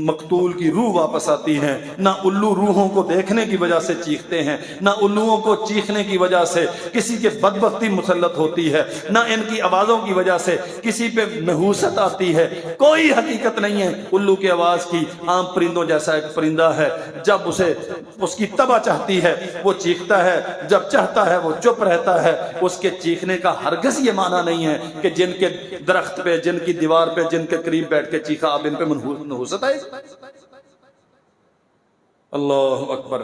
مقتول کی روح واپس آتی ہے، نہ الو روحوں کو دیکھنے کی وجہ سے چیختے ہیں، نہ الوؤں کو چیخنے کی وجہ سے کسی کے بدبختی مسلط ہوتی ہے، نہ ان کی آوازوں کی وجہ سے کسی پہ نحوست آتی ہے۔ کوئی حقیقت نہیں ہے الو کی آواز کی، عام پرندوں جیسا ایک پرندہ ہے، جب اسے اس کی تباہ چاہتی ہے وہ چیختا ہے، جب چاہتا ہے وہ چپ رہتا ہے۔ اس کے چیخنے کا ہرگز یہ معنی نہیں ہے کہ جن کے درخت پہ، جن کی دیوار پہ، جن کے قریب بیٹھ کے چیخا اب ان پہ نحوست آئے۔ اللہ اکبر۔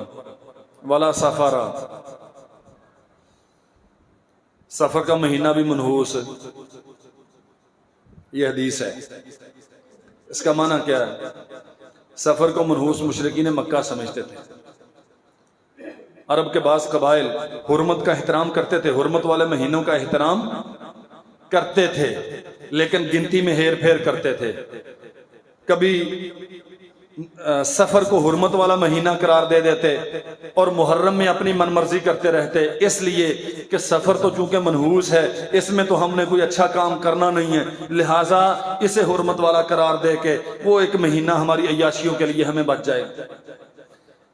ولا سفارا، سفر کا مہینہ بھی منحوس، یہ حدیث ہے۔ اس کا معنی کیا ہے؟ سفر کو منحوس مشرکین مکہ سمجھتے تھے۔ عرب کے بعض قبائل حرمت کا احترام کرتے تھے، حرمت والے مہینوں کا احترام کرتے تھے، لیکن گنتی میں ہیر پھیر کرتے تھے۔ کبھی سفر کو حرمت والا مہینہ قرار دے دیتے اور محرم میں اپنی من مرضی کرتے رہتے، اس لیے کہ سفر تو چونکہ منحوس ہے، اس میں تو ہم نے کوئی اچھا کام کرنا نہیں ہے، لہٰذا اسے حرمت والا قرار دے کے وہ ایک مہینہ ہماری عیاشیوں کے لیے ہمیں بچ جائے۔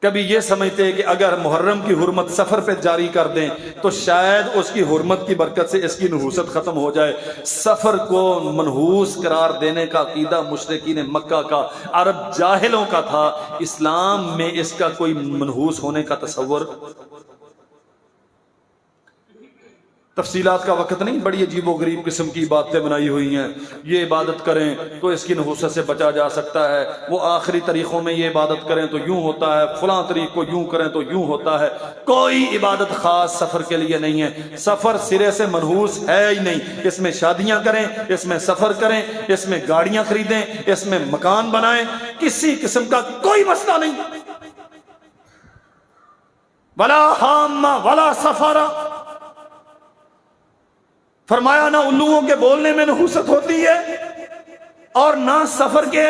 کبھی یہ سمجھتے کہ اگر محرم کی حرمت سفر پہ جاری کر دیں تو شاید اس کی حرمت کی برکت سے اس کی نحوست ختم ہو جائے۔ سفر کو منحوس قرار دینے کا عقیدہ مشرکین مکہ کا، عرب جاہلوں کا تھا، اسلام میں اس کا کوئی منحوس ہونے کا تصور۔ تفصیلات کا وقت نہیں، بڑی عجیب و غریب قسم کی باتیں بنائی ہوئی ہیں۔ یہ عبادت کریں تو اس کی نحوست سے بچا جا سکتا ہے، وہ آخری طریقوں میں یہ عبادت کریں تو یوں ہوتا ہے، فلاں طریق کو یوں کریں تو یوں ہوتا ہے۔ کوئی عبادت خاص سفر کے لیے نہیں ہے، سفر سرے سے منحوس ہے ہی نہیں۔ اس میں شادیاں کریں، اس میں سفر کریں، اس میں گاڑیاں خریدیں، اس میں مکان بنائیں، کسی قسم کا کوئی مسئلہ نہیں۔ ولا حامہ ولا سفارہ، فرمایا نہ الوؤں کے بولنے میں نحوست ہوتی ہے اور نہ سفر کے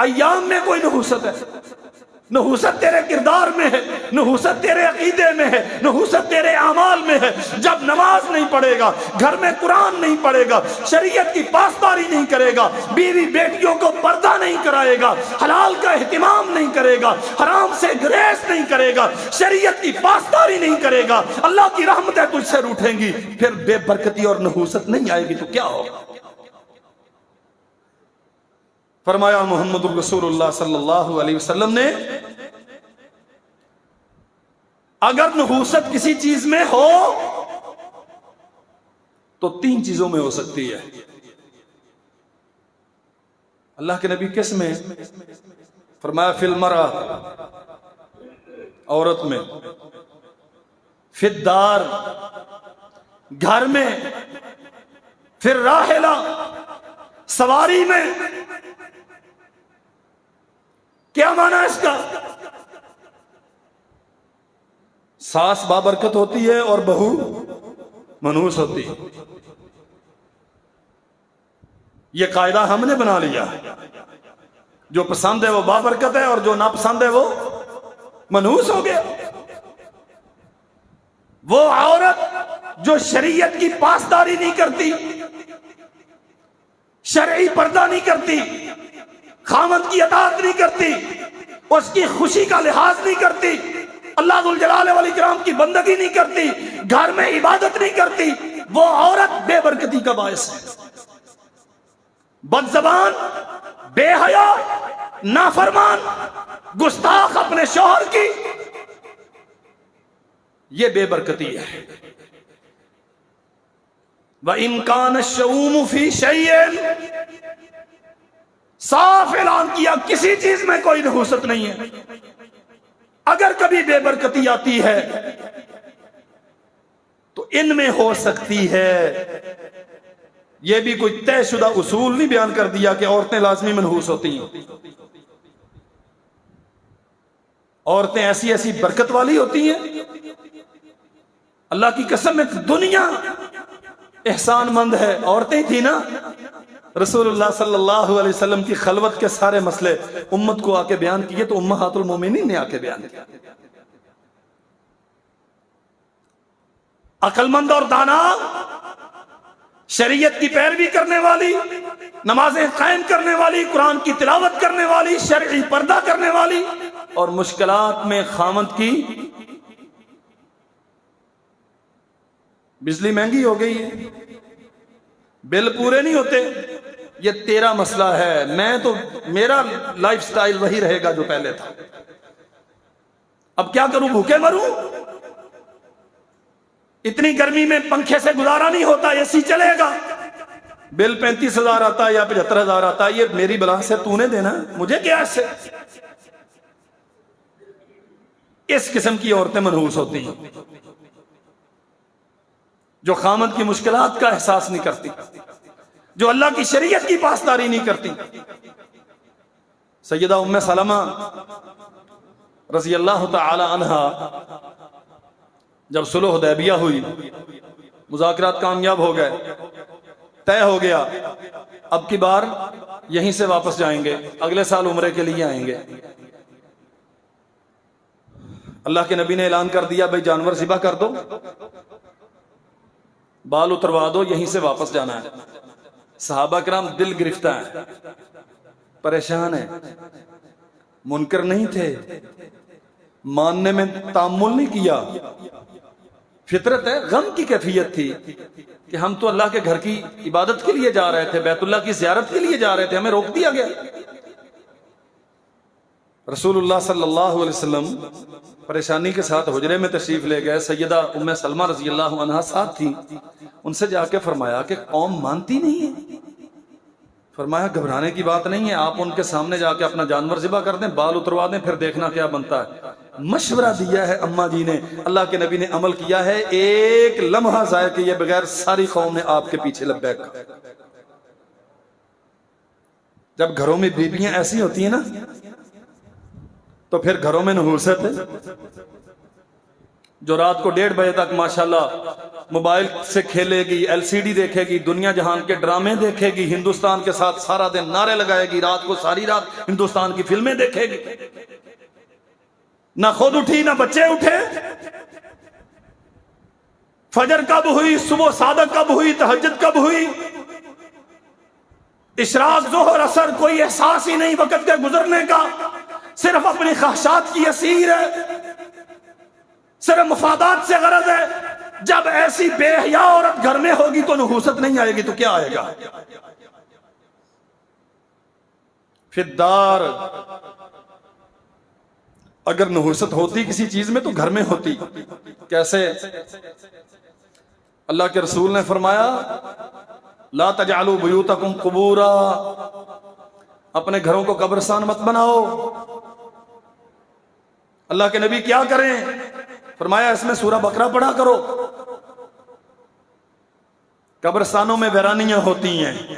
ایام میں کوئی نحوست ہے۔ نحوست تیرے کردار میں ہے، نحوست تیرے عقیدے میں ہے، نحوست تیرے اعمال میں ہے۔ جب نماز نہیں پڑھے گا، گھر میں قرآن نہیں پڑھے گا، شریعت کی پاسداری نہیں کرے گا، بیوی بیٹیوں کو پردہ نہیں کرائے گا، حلال کا اہتمام نہیں کرے گا، حرام سے گریز نہیں کرے گا، شریعت کی پاسداری نہیں کرے گا، اللہ کی رحمتیں تجھ سے روٹھیں گی، پھر بے برکتی اور نحوست نہیں آئے گی تو کیا ہوگا؟ فرمایا محمد رسول اللہ صلی اللہ علیہ وسلم نے اگر نحوست کسی چیز میں ہو تو تین چیزوں میں ہو سکتی ہے۔ اللہ کے نبی کس میں؟ فرمایا فی المرأہ، عورت میں، فی الدار، گھر میں، پھر راحلہ، سواری میں۔ کیا معنی اس کا؟ ساس بابرکت ہوتی ہے اور بہو منحوس ہوتی ہے۔ یہ قاعدہ ہم نے بنا لیا، جو پسند ہے وہ بابرکت ہے اور جو ناپسند ہے وہ منحوس ہو گیا۔ وہ عورت جو شریعت کی پاسداری نہیں کرتی، شرعی پردہ نہیں کرتی، خامد کی اطاعت نہیں کرتی، اس کی خوشی کا لحاظ نہیں کرتی، اللہ ذوالجلال والاکرام کی بندگی نہیں کرتی، گھر میں عبادت نہیں کرتی، وہ عورت بے برکتی کا باعث ہے۔ بد زبان، بے حیا، نافرمان، گستاخ اپنے شوہر کی، یہ بے برکتی ہے۔ وَإِن كَانَ الشَّؤُومُ فِي شَيْءٍ، صاف اعلان کیا کسی چیز میں کوئی نحوست نہیں ہے۔ اگر کبھی بے برکتی آتی ہے تو ان میں ہو سکتی ہے۔ یہ بھی کوئی طے شدہ اصول نہیں بیان کر دیا کہ عورتیں لازمی منحوس ہوتی ہیں۔ عورتیں ایسی ایسی برکت والی ہوتی ہیں، اللہ کی قسم ایک دنیا احسان مند ہے۔ عورتیں تھی نا، رسول اللہ صلی اللہ علیہ وسلم کی خلوت کے سارے مسئلے امت کو آ کے بیان کیے تو امہات المومنین نے آ کے بیان کیا۔ عقل مند اور دانا، شریعت کی پیروی کرنے والی، نمازیں قائم کرنے والی، قرآن کی تلاوت کرنے والی، شرعی پردہ کرنے والی، اور مشکلات میں خامد کی بجلی مہنگی ہو گئی ہے، بل پورے نہیں ہوتے، یہ تیرا مسئلہ ہے، میں تو میرا لائف سٹائل وہی رہے گا جو پہلے تھا، اب کیا کروں، بھوکے مروں؟ اتنی گرمی میں پنکھے سے گزارا نہیں ہوتا، اے سی چلے گا، بل 35,000 آتا ہے یا 75,000 آتا ہے، یہ میری بلا سے تو نے دینا، مجھے کیا اس سے؟ اس قسم کی عورتیں منحوس ہوتی ہیں جو خامد کی مشکلات کا احساس نہیں کرتی، جو اللہ کی شریعت کی پاسداری نہیں کرتی۔ سیدہ ام سلمہ رضی اللہ تعالی عنہا جب صلح حدیبیہ ہوئی، مذاکرات کامیاب ہو گئے، طے ہو گیا اب کی بار یہیں سے واپس جائیں گے، اگلے سال عمرے کے لیے آئیں گے۔ اللہ کے نبی نے اعلان کر دیا بھائی جانور ذبح کر دو، بال اتروا دو، یہیں سے واپس جانا ہے۔ صحابہ کرام دل گرفتہ ہیں، پریشان ہیں، منکر نہیں تھے، ماننے میں تامل نہیں کیا، فطرت ہے، غم کی کیفیت تھی کہ ہم تو اللہ کے گھر کی عبادت کے لیے جا رہے تھے، بیت اللہ کی زیارت کے لیے جا رہے تھے، ہمیں روک دیا گیا۔ رسول اللہ صلی اللہ علیہ وسلم پریشانی کے ساتھ حجرے میں تشریف لے گئے، سیدہ ام سلمہ رضی اللہ عنہا ساتھ تھیں، ان سے جا کے فرمایا کہ قوم مانتی نہیں ہے۔ فرمایا گھبرانے کی بات نہیں ہے، آپ ان کے سامنے جا کے اپنا جانور ذبح کر دیں، بال اتروا دیں، پھر دیکھنا کیا بنتا ہے۔ مشورہ دیا ہے اماں جی نے، اللہ کے نبی نے عمل کیا ہے، ایک لمحہ ضائع کیے بغیر ساری قوم نے آپ کے پیچھے لبیک کہا۔ جب گھروں میں بیویاں ایسی ہوتی ہیں نا تو پھر گھروں میں نحوست ہے۔ جو رات کو 1:30 بجے تک ماشاءاللہ موبائل سے کھیلے گی، LCD دیکھے گی، دنیا جہان کے ڈرامے دیکھے گی، ہندوستان کے ساتھ سارا دن نعرے لگائے گی، رات کو ساری رات ہندوستان کی فلمیں دیکھے گی، نہ خود اٹھی نہ بچے اٹھے، فجر کب ہوئی، صبح صادق کب ہوئی، تہجد کب ہوئی، اشراق ظہر اثر کوئی احساس ہی نہیں وقت کے گزرنے کا، صرف اپنی خواہشات کی اسیر ہے، صرف مفادات سے غرض ہے۔ جب ایسی بے حیا عورت گھر میں ہوگی تو نحوست نہیں آئے گی تو کیا آئے گا؟ فدار اگر نحوست ہوتی کسی چیز میں تو گھر میں ہوتی۔ کیسے؟ اللہ کے رسول نے فرمایا لا تجعلوا بیوتکم قبورا، اپنے گھروں کو قبرستان مت بناؤ۔ اللہ کے نبی کیا کریں؟ فرمایا اس میں سورہ بقرہ پڑھا کرو۔ قبرستانوں میں ویرانیاں ہوتی ہیں،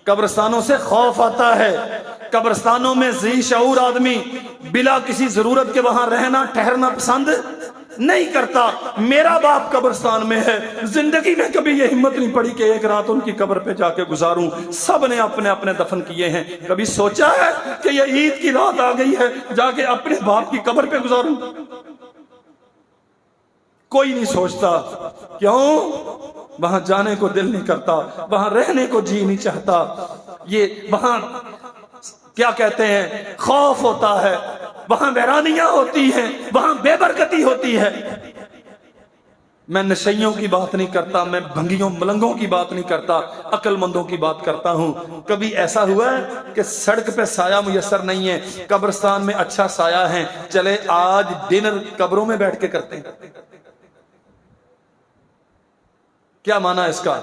قبرستانوں سے خوف آتا ہے، قبرستانوں میں ذی شعور آدمی بلا کسی ضرورت کے وہاں رہنا ٹھہرنا پسند نہیں کرتا۔ میرا باپ قبرستان میں ہے، زندگی میں کبھی یہ ہمت نہیں پڑی کہ ایک رات ان کی قبر پہ جا کے گزاروں، سب نے اپنے اپنے دفن کیے ہیں، کبھی سوچا ہے کہ یہ عید کی رات آ گئی ہے جا کے اپنے باپ کی قبر پہ گزاروں؟ کوئی نہیں سوچتا۔ کیوں؟ وہاں جانے کو دل نہیں کرتا، وہاں رہنے کو جی نہیں چاہتا، یہ وہاں کیا کہتے ہیں خوف ہوتا ہے، وہاں ویرانیاں ہوتی ہیں، وہاں بے برکتی ہوتی ہے۔ میں نشیوں کی بات نہیں کرتا، میں بھنگیوں ملنگوں کی بات نہیں کرتا، عقل مندوں کی بات کرتا ہوں۔ کبھی ایسا ہوا ہے کہ سڑک پہ سایہ میسر نہیں ہے، قبرستان میں اچھا سایہ ہے، چلے آج ڈنر قبروں میں بیٹھ کے کرتے ہیں؟ کیا معنی اس کا؟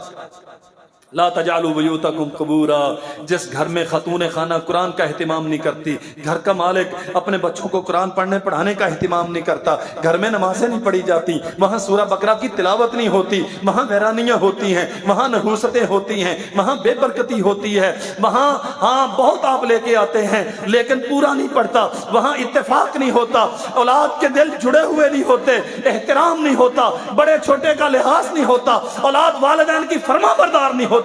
لا تجعلوا بیوتکم قبورا، جس گھر میں خاتون خانہ قرآن کا اہتمام نہیں کرتی، گھر کا مالک اپنے بچوں کو قرآن پڑھنے پڑھانے کا اہتمام نہیں کرتا، گھر میں نمازیں نہیں پڑھی جاتی، وہاں سورہ بقرہ کی تلاوت نہیں ہوتی، وہاں ویرانیاں ہوتی ہیں، وہاں نحوستیں ہوتی ہیں، وہاں بے برکتی ہوتی ہے، وہاں ہاں بہت آپ لے کے آتے ہیں لیکن پورا نہیں پڑتا، وہاں اتفاق نہیں ہوتا، اولاد کے دل جڑے ہوئے نہیں ہوتے، احترام نہیں ہوتا، بڑے چھوٹے کا لحاظ نہیں ہوتا، اولاد والدین کی فرما بردار نہیں ہوتی۔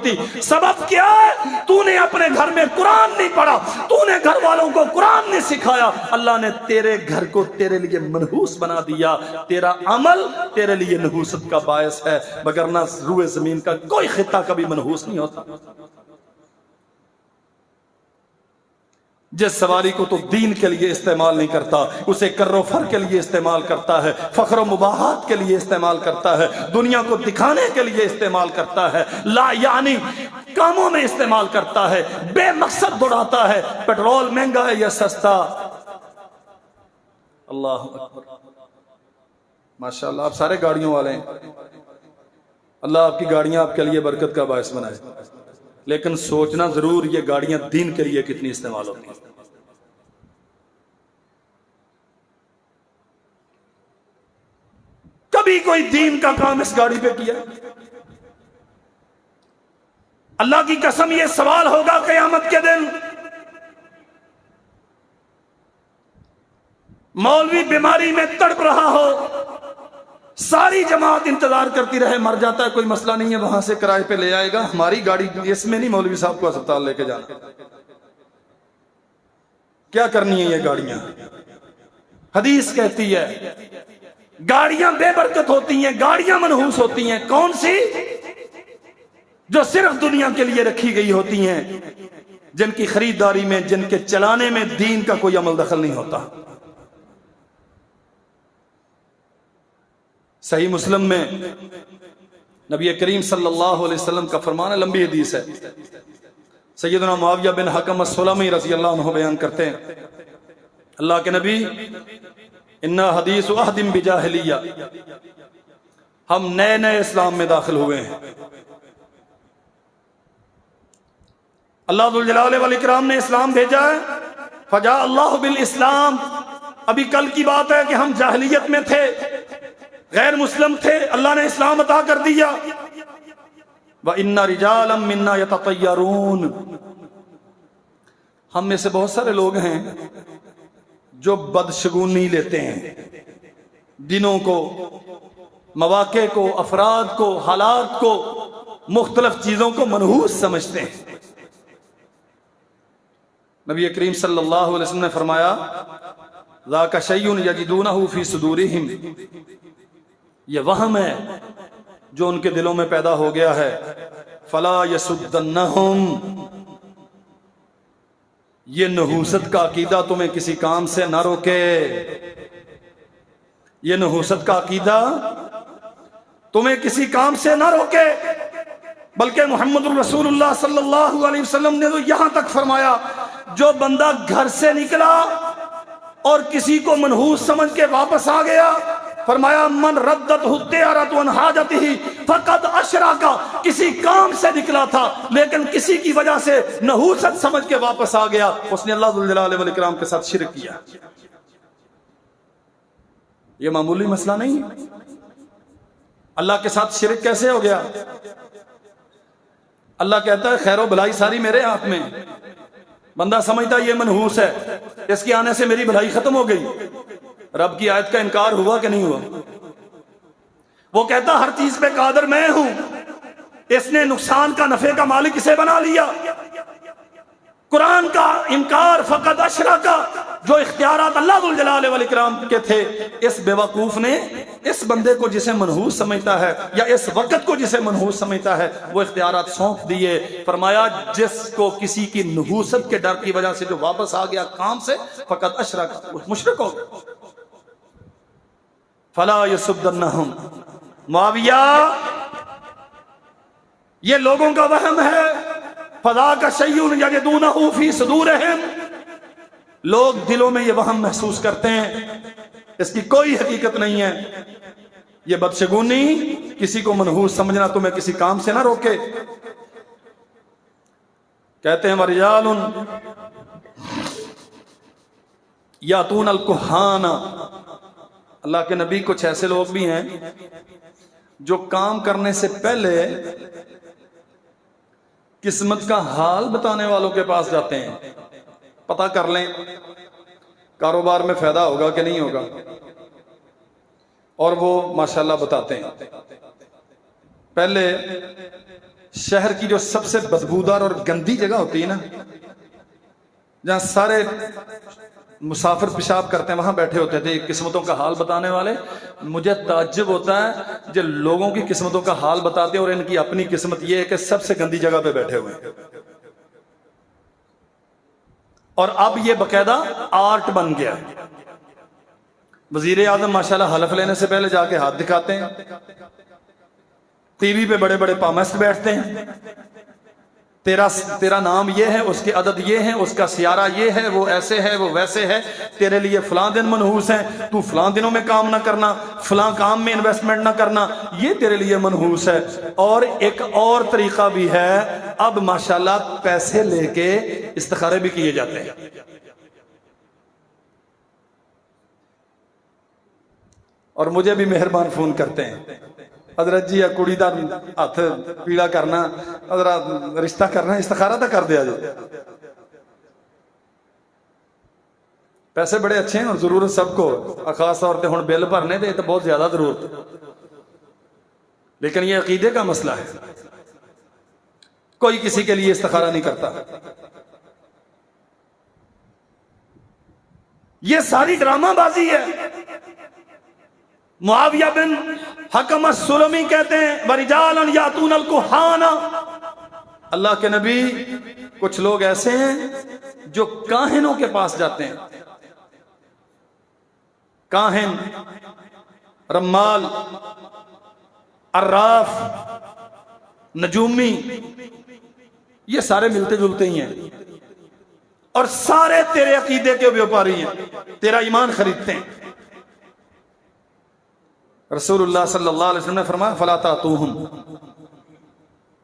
سبب کیا ہے؟ تو نے اپنے گھر میں قرآن نہیں پڑھا، تو نے گھر والوں کو قرآن نہیں سکھایا، اللہ نے تیرے گھر کو تیرے لیے منحوس بنا دیا، تیرا عمل تیرے لیے نحوست کا باعث ہے، وگرنہ روئے زمین کا کوئی خطہ کبھی منحوس نہیں ہوتا۔ جس سواری کو تو دین کے لیے استعمال نہیں کرتا، اسے کر و فر کے لیے استعمال کرتا ہے، فخر و مباحات کے لیے استعمال کرتا ہے، دنیا کو دکھانے کے لیے استعمال کرتا ہے، لا یعنی کاموں میں استعمال کرتا ہے، بے مقصد دوڑاتا ہے، پیٹرول مہنگا ہے یا سستا۔ اللہ اکبر، ماشاءاللہ آپ سارے گاڑیوں والے ہیں، اللہ آپ کی گاڑیاں آپ کے لیے برکت کا باعث بنائے، لیکن سوچنا ضرور یہ گاڑیاں دین کے لیے کتنی استعمال ہوتی ہیں۔ کبھی کوئی دین کا کام اس گاڑی پہ کیا؟ اللہ کی قسم یہ سوال ہوگا قیامت کے دن۔ مولوی بیماری میں تڑپ رہا ہو، ساری جماعت انتظار کرتی رہے، مر جاتا ہے کوئی مسئلہ نہیں ہے، وہاں سے کرائے پہ لے آئے گا، ہماری گاڑی اس میں نہیں مولوی صاحب کو اسپتال لے کے جانا۔ کیا کرنی ہے یہ گاڑیاں؟ حدیث کہتی ہے گاڑیاں بے برکت ہوتی ہیں، گاڑیاں منحوس ہوتی ہیں۔ کون سی؟ جو صرف دنیا کے لیے رکھی گئی ہوتی ہیں، جن کی خریداری میں، جن کے چلانے میں دین کا کوئی عمل دخل نہیں ہوتا۔ صحیح مسلم میں نبی کریم صلی اللہ علیہ وسلم کا فرمان ہے، لمبی حدیث ہے، سیدنا معاویہ بن حکم السلمی رضی اللہ عنہ بیان کرتے ہیں، اللہ کے نبی انا حدیث عہد بجاہلیہ، ہم نئے نئے اسلام میں داخل ہوئے ہیں، اللہ ذوالجلال والاکرام نے اسلام بھیجا ہے، فجاء اللہ بالاسلام، ابھی کل کی بات ہے کہ ہم جاہلیت میں تھے، غیر مسلم تھے، اللہ نے اسلام عطا کر دیا، وَإِنَّ رِجَالًا مِنَّا يَتَطَيَّرُونَ، ہم میں سے بہت سارے لوگ ہیں جو بدشگونی لیتے ہیں، دنوں کو، مواقع کو، افراد کو، حالات کو، مختلف چیزوں کو منحوس سمجھتے ہیں۔ نبی کریم صلی اللہ علیہ وسلم نے فرمایا ذاک شیء یجدونہ فی صدورہم، یہ وہم ہے جو ان کے دلوں میں پیدا ہو گیا ہے، فلا یسدنہم، یہ نحوست کا عقیدہ تمہیں کسی کام سے نہ روکے، یہ نحوست کا عقیدہ تمہیں کسی کام سے نہ روکے، بلکہ محمد الرسول اللہ صلی اللہ علیہ وسلم نے تو یہاں تک فرمایا جو بندہ گھر سے نکلا اور کسی کو منحوس سمجھ کے واپس آ گیا، فرمایا من ردت الطیرۃ عن حاجتہ فقد اشرک، کسی کام سے نکلا تھا لیکن کسی کی وجہ سے نحوست سمجھ کے واپس آ گیا، اس نے اللہ ذوالجلال والاکرام کے ساتھ شرک کیا۔ یہ معمولی مسئلہ نہیں، اللہ کے ساتھ شرک کیسے ہو گیا؟ اللہ کہتا ہے خیر و بھلائی ساری میرے ہاتھ میں، بندہ سمجھتا یہ منحوس ہے، اس کے آنے سے میری بھلائی ختم ہو گئی، رب کی آیت کا انکار ہوا کہ نہیں ہوا؟ وہ کہتا ہر چیز پہ قادر میں ہوں، اس نے نقصان کا نفع کا مالک اسے بنا لیا، قرآن کا انکار فقط اشرک، جو اختیارات اللہ ذوالجلال والاکرام کے تھے، اس بیوقوف نے اس بندے کو جسے منحوس سمجھتا ہے یا اس وقت کو جسے منحوس سمجھتا ہے وہ اختیارات سونپ دیے، فرمایا جس کو کسی کی نحوست کے ڈر کی وجہ سے جو واپس آ گیا کام سے، فقط اشرک، مشرک ہو گیا۔ فلا یسدنہم، معاویہ یہ لوگوں کا وہم ہے، فذاک شیء یجدونہ فی صدورہم، لوگ دلوں میں یہ وہم محسوس کرتے ہیں، اس کی کوئی حقیقت نہیں ہے، یہ بدشگونی کسی کو منحوس سمجھنا تمہیں کسی کام سے نہ روکے۔ کہتے ہیں وَرِجَالٌ یاتون الکہانہ، اللہ کے نبی کچھ ایسے لوگ بھی ہیں جو کام کرنے سے پہلے قسمت کا حال بتانے والوں کے پاس جاتے ہیں، پتہ کر لیں کاروبار میں فائدہ ہوگا کہ نہیں ہوگا، اور وہ ماشاءاللہ بتاتے ہیں۔ پہلے شہر کی جو سب سے بدبودار اور گندی جگہ ہوتی ہے نا، جہاں سارے مسافر پیشاب کرتے ہیں، وہاں بیٹھے ہوتے تھے قسمتوں کا حال بتانے والے۔ مجھے تعجب ہوتا ہے جب لوگوں کی قسمتوں کا حال بتاتے ہیں اور ان کی اپنی قسمت یہ ہے کہ سب سے گندی جگہ پہ بیٹھے ہوئے ہیں، اور اب یہ باقاعدہ آرٹ بن گیا۔ وزیر اعظم ماشاءاللہ حلف لینے سے پہلے جا کے ہاتھ دکھاتے ہیں، ٹی وی پہ بڑے بڑے پامست بیٹھتے ہیں، تیرا نام یہ ہے، اس کے عدد یہ ہے، اس کا سیارہ یہ ہے، وہ ایسے ہے، وہ ویسے ہے، تیرے لیے فلاں دن منحوس ہیں، تو فلاں دنوں میں کام نہ کرنا، فلاں کام میں انویسٹمنٹ نہ کرنا، یہ تیرے لیے منحوس ہے۔ اور ایک اور طریقہ بھی ہے، اب ماشاءاللہ پیسے لے کے استخارے بھی کیے جاتے ہیں۔ اور مجھے بھی مہربان فون کرتے ہیں، حضرت جی کڑی دا ہاتھ پیڑا کرنا، حضرت رشتہ کرنا، استخارہ تو کر دیا جو۔ پیسے بڑے اچھے ہیں اور ضرورت سب کو، خاص طور پہ ہن بل بھرنے دے تو بہت زیادہ ضرورت، لیکن یہ عقیدے کا مسئلہ ہے، کوئی کسی کے لیے استخارہ نہیں کرتا۔ یہ ساری ڈرامہ بازی ہے۔ معاویہ بن حکم السلمی کہتے ہیں وَرِجَالًا یَأْتُونَ الْکُہَانَ، اللہ کے نبی کچھ لوگ ایسے ہیں جو کاہنوں کے پاس جاتے ہیں۔ کاہن رمال، عراف، نجومی، یہ سارے ملتے جلتے ہی ہیں اور سارے تیرے عقیدے کے بیوپاری ہیں، تیرا ایمان خریدتے ہیں۔ رسول اللہ صلی اللہ علیہ وسلم نے فرمایا فلا تاتوہم،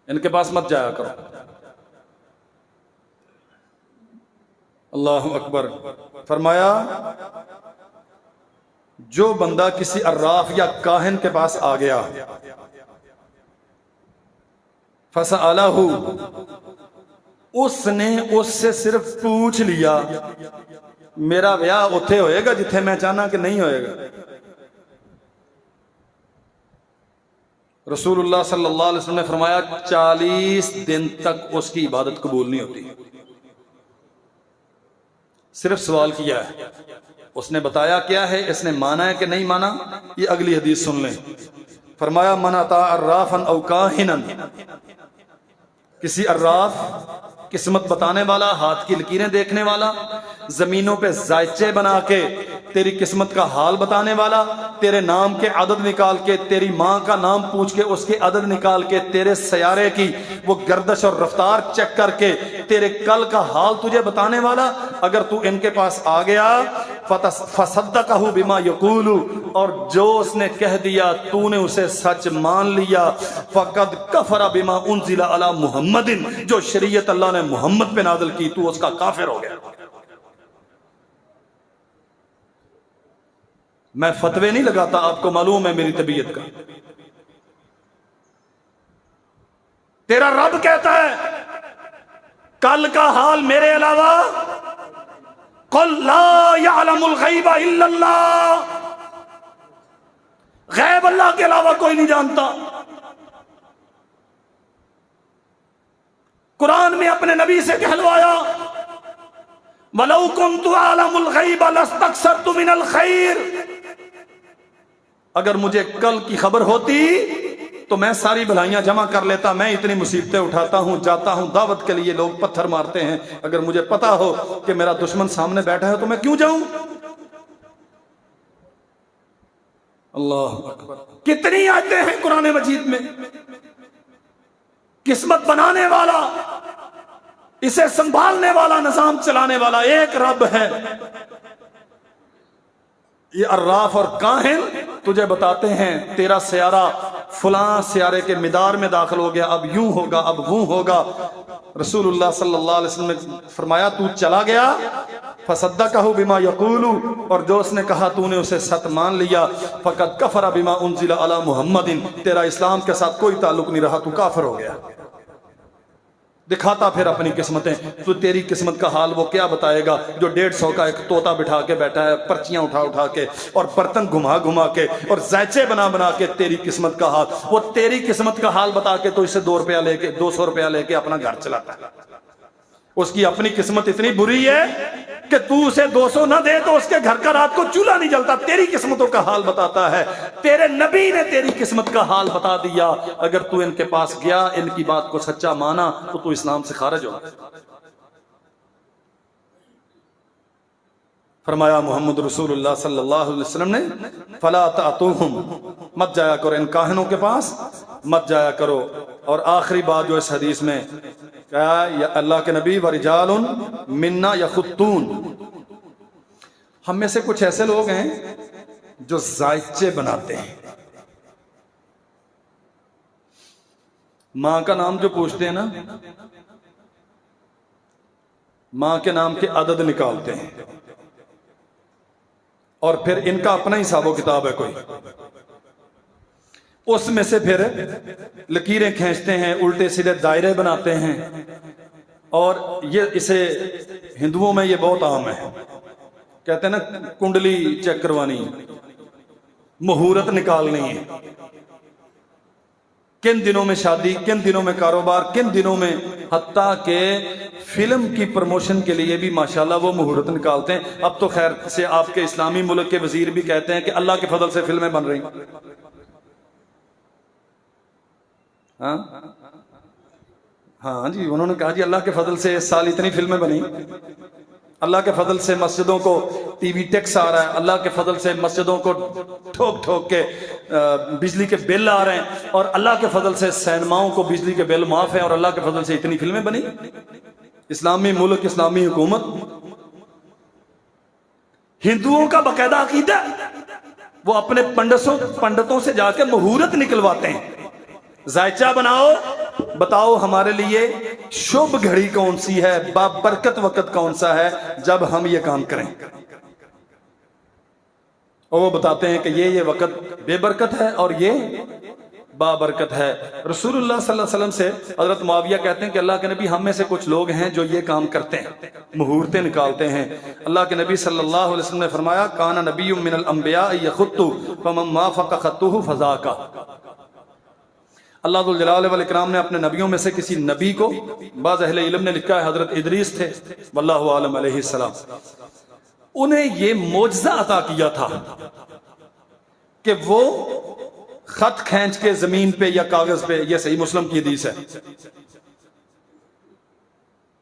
ان کے پاس مت جایا کرو۔ اللہ اکبر۔ فرمایا جو بندہ کسی عراف یا کاہن کے پاس آ گیا، فسألہ، اس نے اس سے صرف پوچھ لیا میرا بیاہ اتھے ہوئے گا جتھے میں چاہنا کہ نہیں ہوئے گا، رسول اللہ صلی اللہ علیہ وسلم نے فرمایا 40 دن تک اس کی عبادت قبول نہیں ہوتی۔ صرف سوال کیا ہے، اس نے بتایا کیا ہے، اس نے مانا ہے کہ نہیں مانا، یہ اگلی حدیث سن لیں۔ فرمایا من اتی عرافا او کاہنا، کسی عراف، قسمت بتانے والا، ہاتھ کی لکیریں دیکھنے والا، زمینوں پہ ذائچے بنا کے تیری قسمت کا حال بتانے والا، تیرے نام کے عدد نکال کے، تیری ماں کا نام پوچھ کے اس کے عدد نکال کے، تیرے سیارے کی وہ گردش اور رفتار چیک کر کے تیرے کل کا حال تجھے بتانے والا، اگر تو ان کے پاس آ گیا فصدقہ بما یقول، اور جو اس نے کہہ دیا تو نے اسے سچ مان لیا، فقد کفر بما انزل علی محمد، جو شریعت اللہ نے محمد پہ نازل کی تو اس کا کافر ہو گیا۔ میں فتوے نہیں لگاتا، آپ کو معلوم ہے میری طبیعت کا۔ تیرا رب کہتا ہے کل کا حال میرے علاوہ، قل لا يعلم الغیب الا اللہ، غیب اللہ کے علاوہ کوئی نہیں جانتا۔ قرآن میں اپنے نبی سے کہلوایا وَلَوْ كُنْتُ أَعْلَمُ الْغَيْبَ لَاسْتَكْثَرْتُ مِنَ الْخَيْرِ، اگر مجھے کل کی خبر ہوتی تو میں ساری بھلائیاں جمع کر لیتا، میں اتنی مصیبتیں اٹھاتا ہوں، جاتا ہوں دعوت کے لیے، لوگ پتھر مارتے ہیں، اگر مجھے پتا ہو کہ میرا دشمن سامنے بیٹھا ہے تو میں کیوں جاؤں؟ اللہ اکبر۔ کتنی آیتیں ہیں قرآن مجید میں، قسمت بنانے والا، اسے سنبھالنے والا، نظام چلانے والا ایک رب ہے۔ یہ عراف اور کاہن تجھے بتاتے ہیں تیرا سیارہ فلاں سیارے کے مدار میں داخل ہو گیا، اب یوں ہوگا، اب وہ ہوگا۔ رسول اللہ صلی اللہ علیہ وسلم نے فرمایا تو چلا گیا، فصدقہ بما یقول، اور جو اس نے کہا تو نے اسے سچ مان لیا، فقد کفر بما انزل علی محمد، تیرا اسلام کے ساتھ کوئی تعلق نہیں رہا، تو کافر ہو گیا۔ دکھاتا پھر اپنی قسمتیں، تو تیری قسمت کا حال وہ کیا بتائے گا جو 150 کا ایک طوطا بٹھا کے بیٹھا ہے، پرچیاں اٹھا اٹھا کے اور برتن گھما گھما کے اور ذائچے بنا بنا کے تیری قسمت کا حال، وہ تیری قسمت کا حال بتا کے تو اسے 200 روپیہ لے کے اپنا گھر چلاتا ہے۔ اس کی اپنی قسمت اتنی بری ہے کہ تو اسے 200 نہ دے تو اس کے گھر کا رات کو چولہا نہیں جلتا، تیری قسمتوں کا حال بتاتا ہے۔ تیرے نبی نے تیری قسمت کا حال بتا دیا، اگر تو ان کے پاس گیا، ان کی بات کو سچا مانا تو تو اسلام سے خارج ہو۔ فرمایا محمد رسول اللہ صلی اللہ علیہ وسلم نے فلا تأتوہم، مت جایا کرو ان کاہنوں کے پاس، مت جایا کرو۔ اور آخری بات جو اس حدیث میں کہا، یا اللہ کے نبی ورجال منا یخطون، ہم میں سے کچھ ایسے لوگ ہیں جو ذائچے بناتے ہیں، ماں کا نام جو پوچھتے ہیں نا، ماں کے نام کے عدد نکالتے ہیں، اور پھر ان کا اپنا حساب و کتاب ہے کوئی، اس میں سے پھر لکیریں کھینچتے ہیں، الٹے سیدھے دائرے بناتے ہیں، اور یہ اسے ہندوؤں میں یہ بہت عام ہے، کہتے ہیں نا کنڈلی چیک کروانی، مہورت نکالنی ہے، کن دنوں میں شادی، کن دنوں میں کاروبار، کن دنوں میں، حتیٰ کہ فلم کی پروموشن کے لیے بھی ماشاءاللہ وہ مہورت نکالتے ہیں۔ اب تو خیر سے آپ کے اسلامی ملک کے وزیر بھی کہتے ہیں کہ اللہ کے فضل سے فلمیں بن رہی ہیں۔ ہاں جی، انہوں نے کہا جی اللہ کے فضل سے اس سال اتنی فلمیں بنی، اللہ کے فضل سے مسجدوں کو ٹی وی ٹیکس آ رہا ہے، اللہ کے فضل سے مسجدوں کو ٹھوک ٹھوک کے بجلی کے بل آ رہے ہیں، اور اللہ کے فضل سے سینماؤں کو بجلی کے بل معاف ہیں، اور اللہ کے فضل سے اتنی فلمیں بنی. اسلامی ملک، اسلامی حکومت. ہندوؤں کا باقاعدہ عقیدہ وہ اپنے پنڈتوں سے جا کے مہورت نکلواتے ہیں، ذائچہ بناؤ، بتاؤ ہمارے لیے شبھ گھڑی کون سی ہے، بابرکت وقت کون سا ہے جب ہم یہ کام کریں. اور وہ بتاتے ہیں کہ یہ وقت بے برکت ہے اور یہ بابرکت ہے. رسول اللہ صلی اللہ علیہ وسلم سے حضرت معاویہ کہتے ہیں کہ اللہ کے نبی، ہم میں سے کچھ لوگ ہیں جو یہ کام کرتے ہیں، مہورتیں نکالتے ہیں. اللہ کے نبی صلی اللہ علیہ وسلم نے فرمایا کان نبی من الانبیاء یخط فمن وافق خطه فذاک. اللہ ذوالجلال والاکرام نے اپنے نبیوں میں سے کسی نبی کو، بعض اہل علم نے لکھا ہے حضرت ادریس تھے واللہ عالم علیہ السلام، انہیں یہ معجزہ عطا کیا تھا کہ وہ خط کھینچ کے زمین پہ یا کاغذ پہ، یہ صحیح مسلم کی حدیث ہے،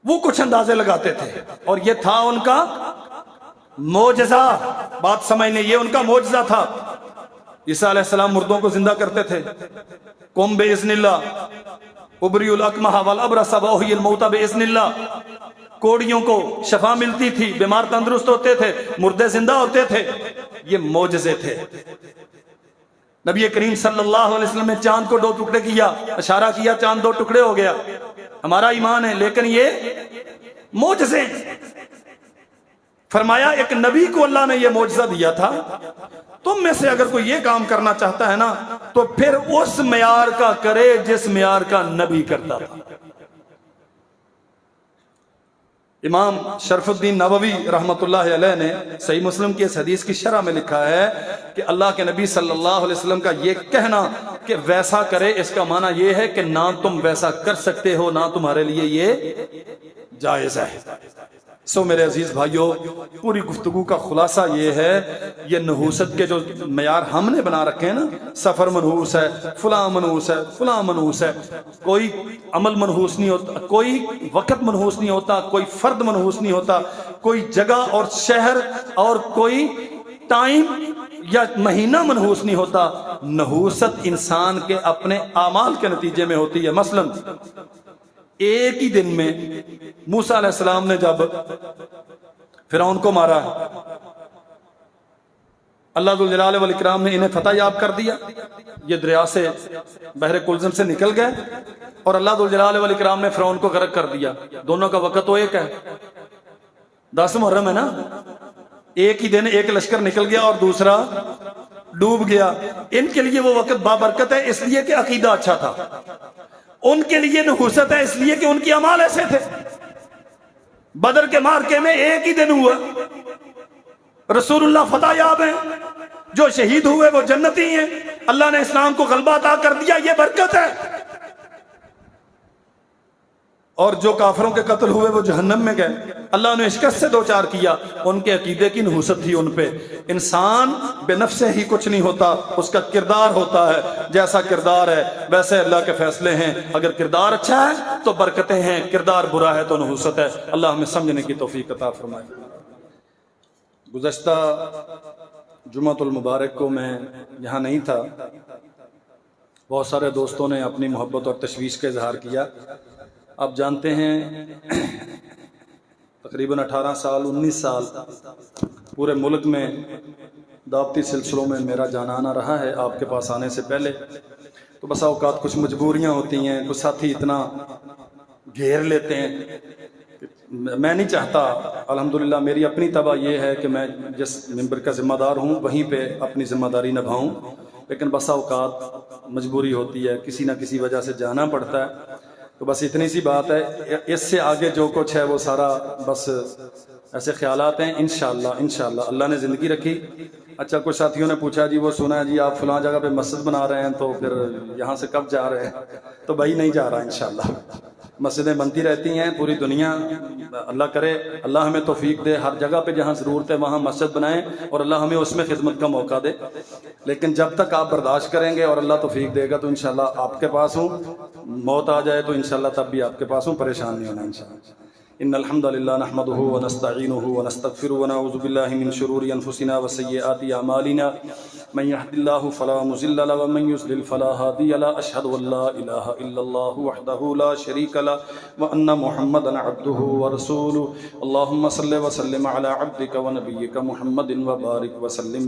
وہ کچھ اندازے لگاتے تھے، اور یہ تھا ان کا معجزہ. بات سمجھنے، یہ ان کا معجزہ تھا. عیسیٰ علیہ السلام مردوں کو زندہ کرتے تھے، قم باذن اللہ، ابری الاکمہ والابرص واحیی الموتى باذن اللہ. کوڑیوں کو شفا ملتی تھی، بیمار تندرست ہوتے تھے، مردے زندہ ہوتے تھے. یہ معجزے تھے. نبی کریم صلی اللہ علیہ وسلم نے چاند کو 2 ٹکڑے کیا، اشارہ کیا، چاند 2 ٹکڑے ہو گیا. ہمارا ایمان ہے، لیکن یہ معجزے. فرمایا ایک نبی کو اللہ نے یہ معجزہ دیا تھا، تم میں سے اگر کوئی یہ کام کرنا چاہتا ہے نا تو پھر اس معیار کا کرے جس معیار کا نبی کرتا تھا. امام شرف الدین نووی رحمۃ اللہ علیہ نے صحیح مسلم کی اس حدیث کی شرح میں لکھا ہے کہ اللہ کے نبی صلی اللہ علیہ وسلم کا یہ کہنا کہ ویسا کرے، اس کا معنی یہ ہے کہ نہ تم ویسا کر سکتے ہو، نہ تمہارے لیے یہ جائز ہے. سو میرے عزیز بھائیوں، پوری گفتگو کا خلاصہ یہ ہے، یہ نحوست کے جو معیار ہم نے بنا رکھے ہیں نا، سفر منحوس ہے، فلاں منحوس ہے، فلاں منحوس ہے، کوئی عمل منحوس نہیں ہوتا، کوئی وقت منحوس نہیں ہوتا، کوئی فرد منحوس نہیں ہوتا، کوئی جگہ اور شہر اور کوئی ٹائم یا مہینہ منحوس نہیں ہوتا. نحوست انسان کے اپنے اعمال کے نتیجے میں ہوتی ہے. مثلاً ایک ہی دن میں موسیٰ علیہ السلام نے جب فرعون کو مارا، اللہ ذوالجلال والاکرام نے انہیں فتح یاب کر دیا، یہ دریا سے، بحر کلزم سے نکل گئے، اور اللہ ذوالجلال والاکرام نے فرعون کو غرق کر دیا. دونوں کا وقت تو ایک ہے، 10 محرم ہے نا. ایک ہی دن ایک لشکر نکل گیا اور دوسرا ڈوب گیا. ان کے لیے وہ وقت بابرکت ہے اس لیے کہ عقیدہ اچھا تھا، ان کے لیے نحوست ہے اس لیے کہ ان کی اعمال ایسے تھے. بدر کے معرکے میں ایک ہی دن ہوا، رسول اللہ فتح یاب ہیں، جو شہید ہوئے وہ جنتی ہیں، اللہ نے اسلام کو غلبہ عطا کر دیا، یہ برکت ہے. اور جو کافروں کے قتل ہوئے وہ جہنم میں گئے، اللہ نے شکست سے دوچار کیا، ان کے عقیدے کی نحوست تھی ان پہ. انسان بے نفس ہی کچھ نہیں ہوتا، اس کا کردار ہوتا ہے. جیسا کردار ہے ویسے اللہ کے فیصلے ہیں. اگر کردار اچھا ہے تو برکتیں ہیں، کردار برا ہے تو نحوست ہے. اللہ ہمیں سمجھنے کی توفیق عطا فرمائے. گزشتہ جمعۃ المبارک کو میں یہاں نہیں تھا، بہت سارے دوستوں نے اپنی محبت اور تشویش کا اظہار کیا. آپ جانتے ہیں تقریباً 18 سال 19 سال پورے ملک میں دعوتی سلسلوں میں میرا جانا آنا رہا ہے. آپ کے پاس آنے سے پہلے تو بسا اوقات کچھ مجبوریاں ہوتی ہیں، کچھ ساتھی اتنا گھیر لیتے ہیں. میں نہیں چاہتا، الحمدللہ میری اپنی طبع یہ ہے کہ میں جس ممبر کا ذمہ دار ہوں وہیں پہ اپنی ذمہ داری نبھاؤں، لیکن بسا اوقات مجبوری ہوتی ہے، کسی نہ کسی وجہ سے جانا پڑتا ہے. تو بس اتنی سی بات ہے. اس سے آگے جو کچھ ہے وہ سارا بس ایسے خیالات ہیں. انشاءاللہ اللہ نے زندگی رکھی. اچھا کچھ ساتھیوں نے پوچھا جی وہ سنا ہے جی آپ فلاں جگہ پہ مسجد بنا رہے ہیں تو پھر یہاں سے کب جا رہے ہیں؟ تو بھائی نہیں جا رہا انشاءاللہ. مسجدیں بنتی رہتی ہیں پوری دنیا. اللہ کرے اللہ ہمیں توفیق دے، ہر جگہ پہ جہاں ضرورت ہے وہاں مسجد بنائیں اور اللہ ہمیں اس میں خدمت کا موقع دے. لیکن جب تک آپ برداشت کریں گے اور اللہ توفیق دے گا تو انشاءاللہ آپ کے پاس ہوں. موت آ جائے تو انشاءاللہ تب بھی آپ کے پاس ہوں، پریشان نہیں ہونا انشاءاللہ. إن الحمد لله نحمده ونستعينه ونستغفره ونعوذ بالله من شرور أنفسنا وسيئات أعمالنا من يهد الله فلا مضل له ومن يضلل فلا هادي له أشهد أن لا إله إلا الله وحده لا شريك له وأن محمدا عبده ورسوله اللهم صل وسلم على عبدك ونبيك محمد وبارك وسلم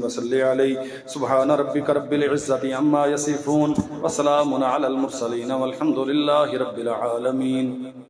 عليه سبحان ربك رب العزة عما يصفون وسلام على المرسلين والحمد لله رب العالمين.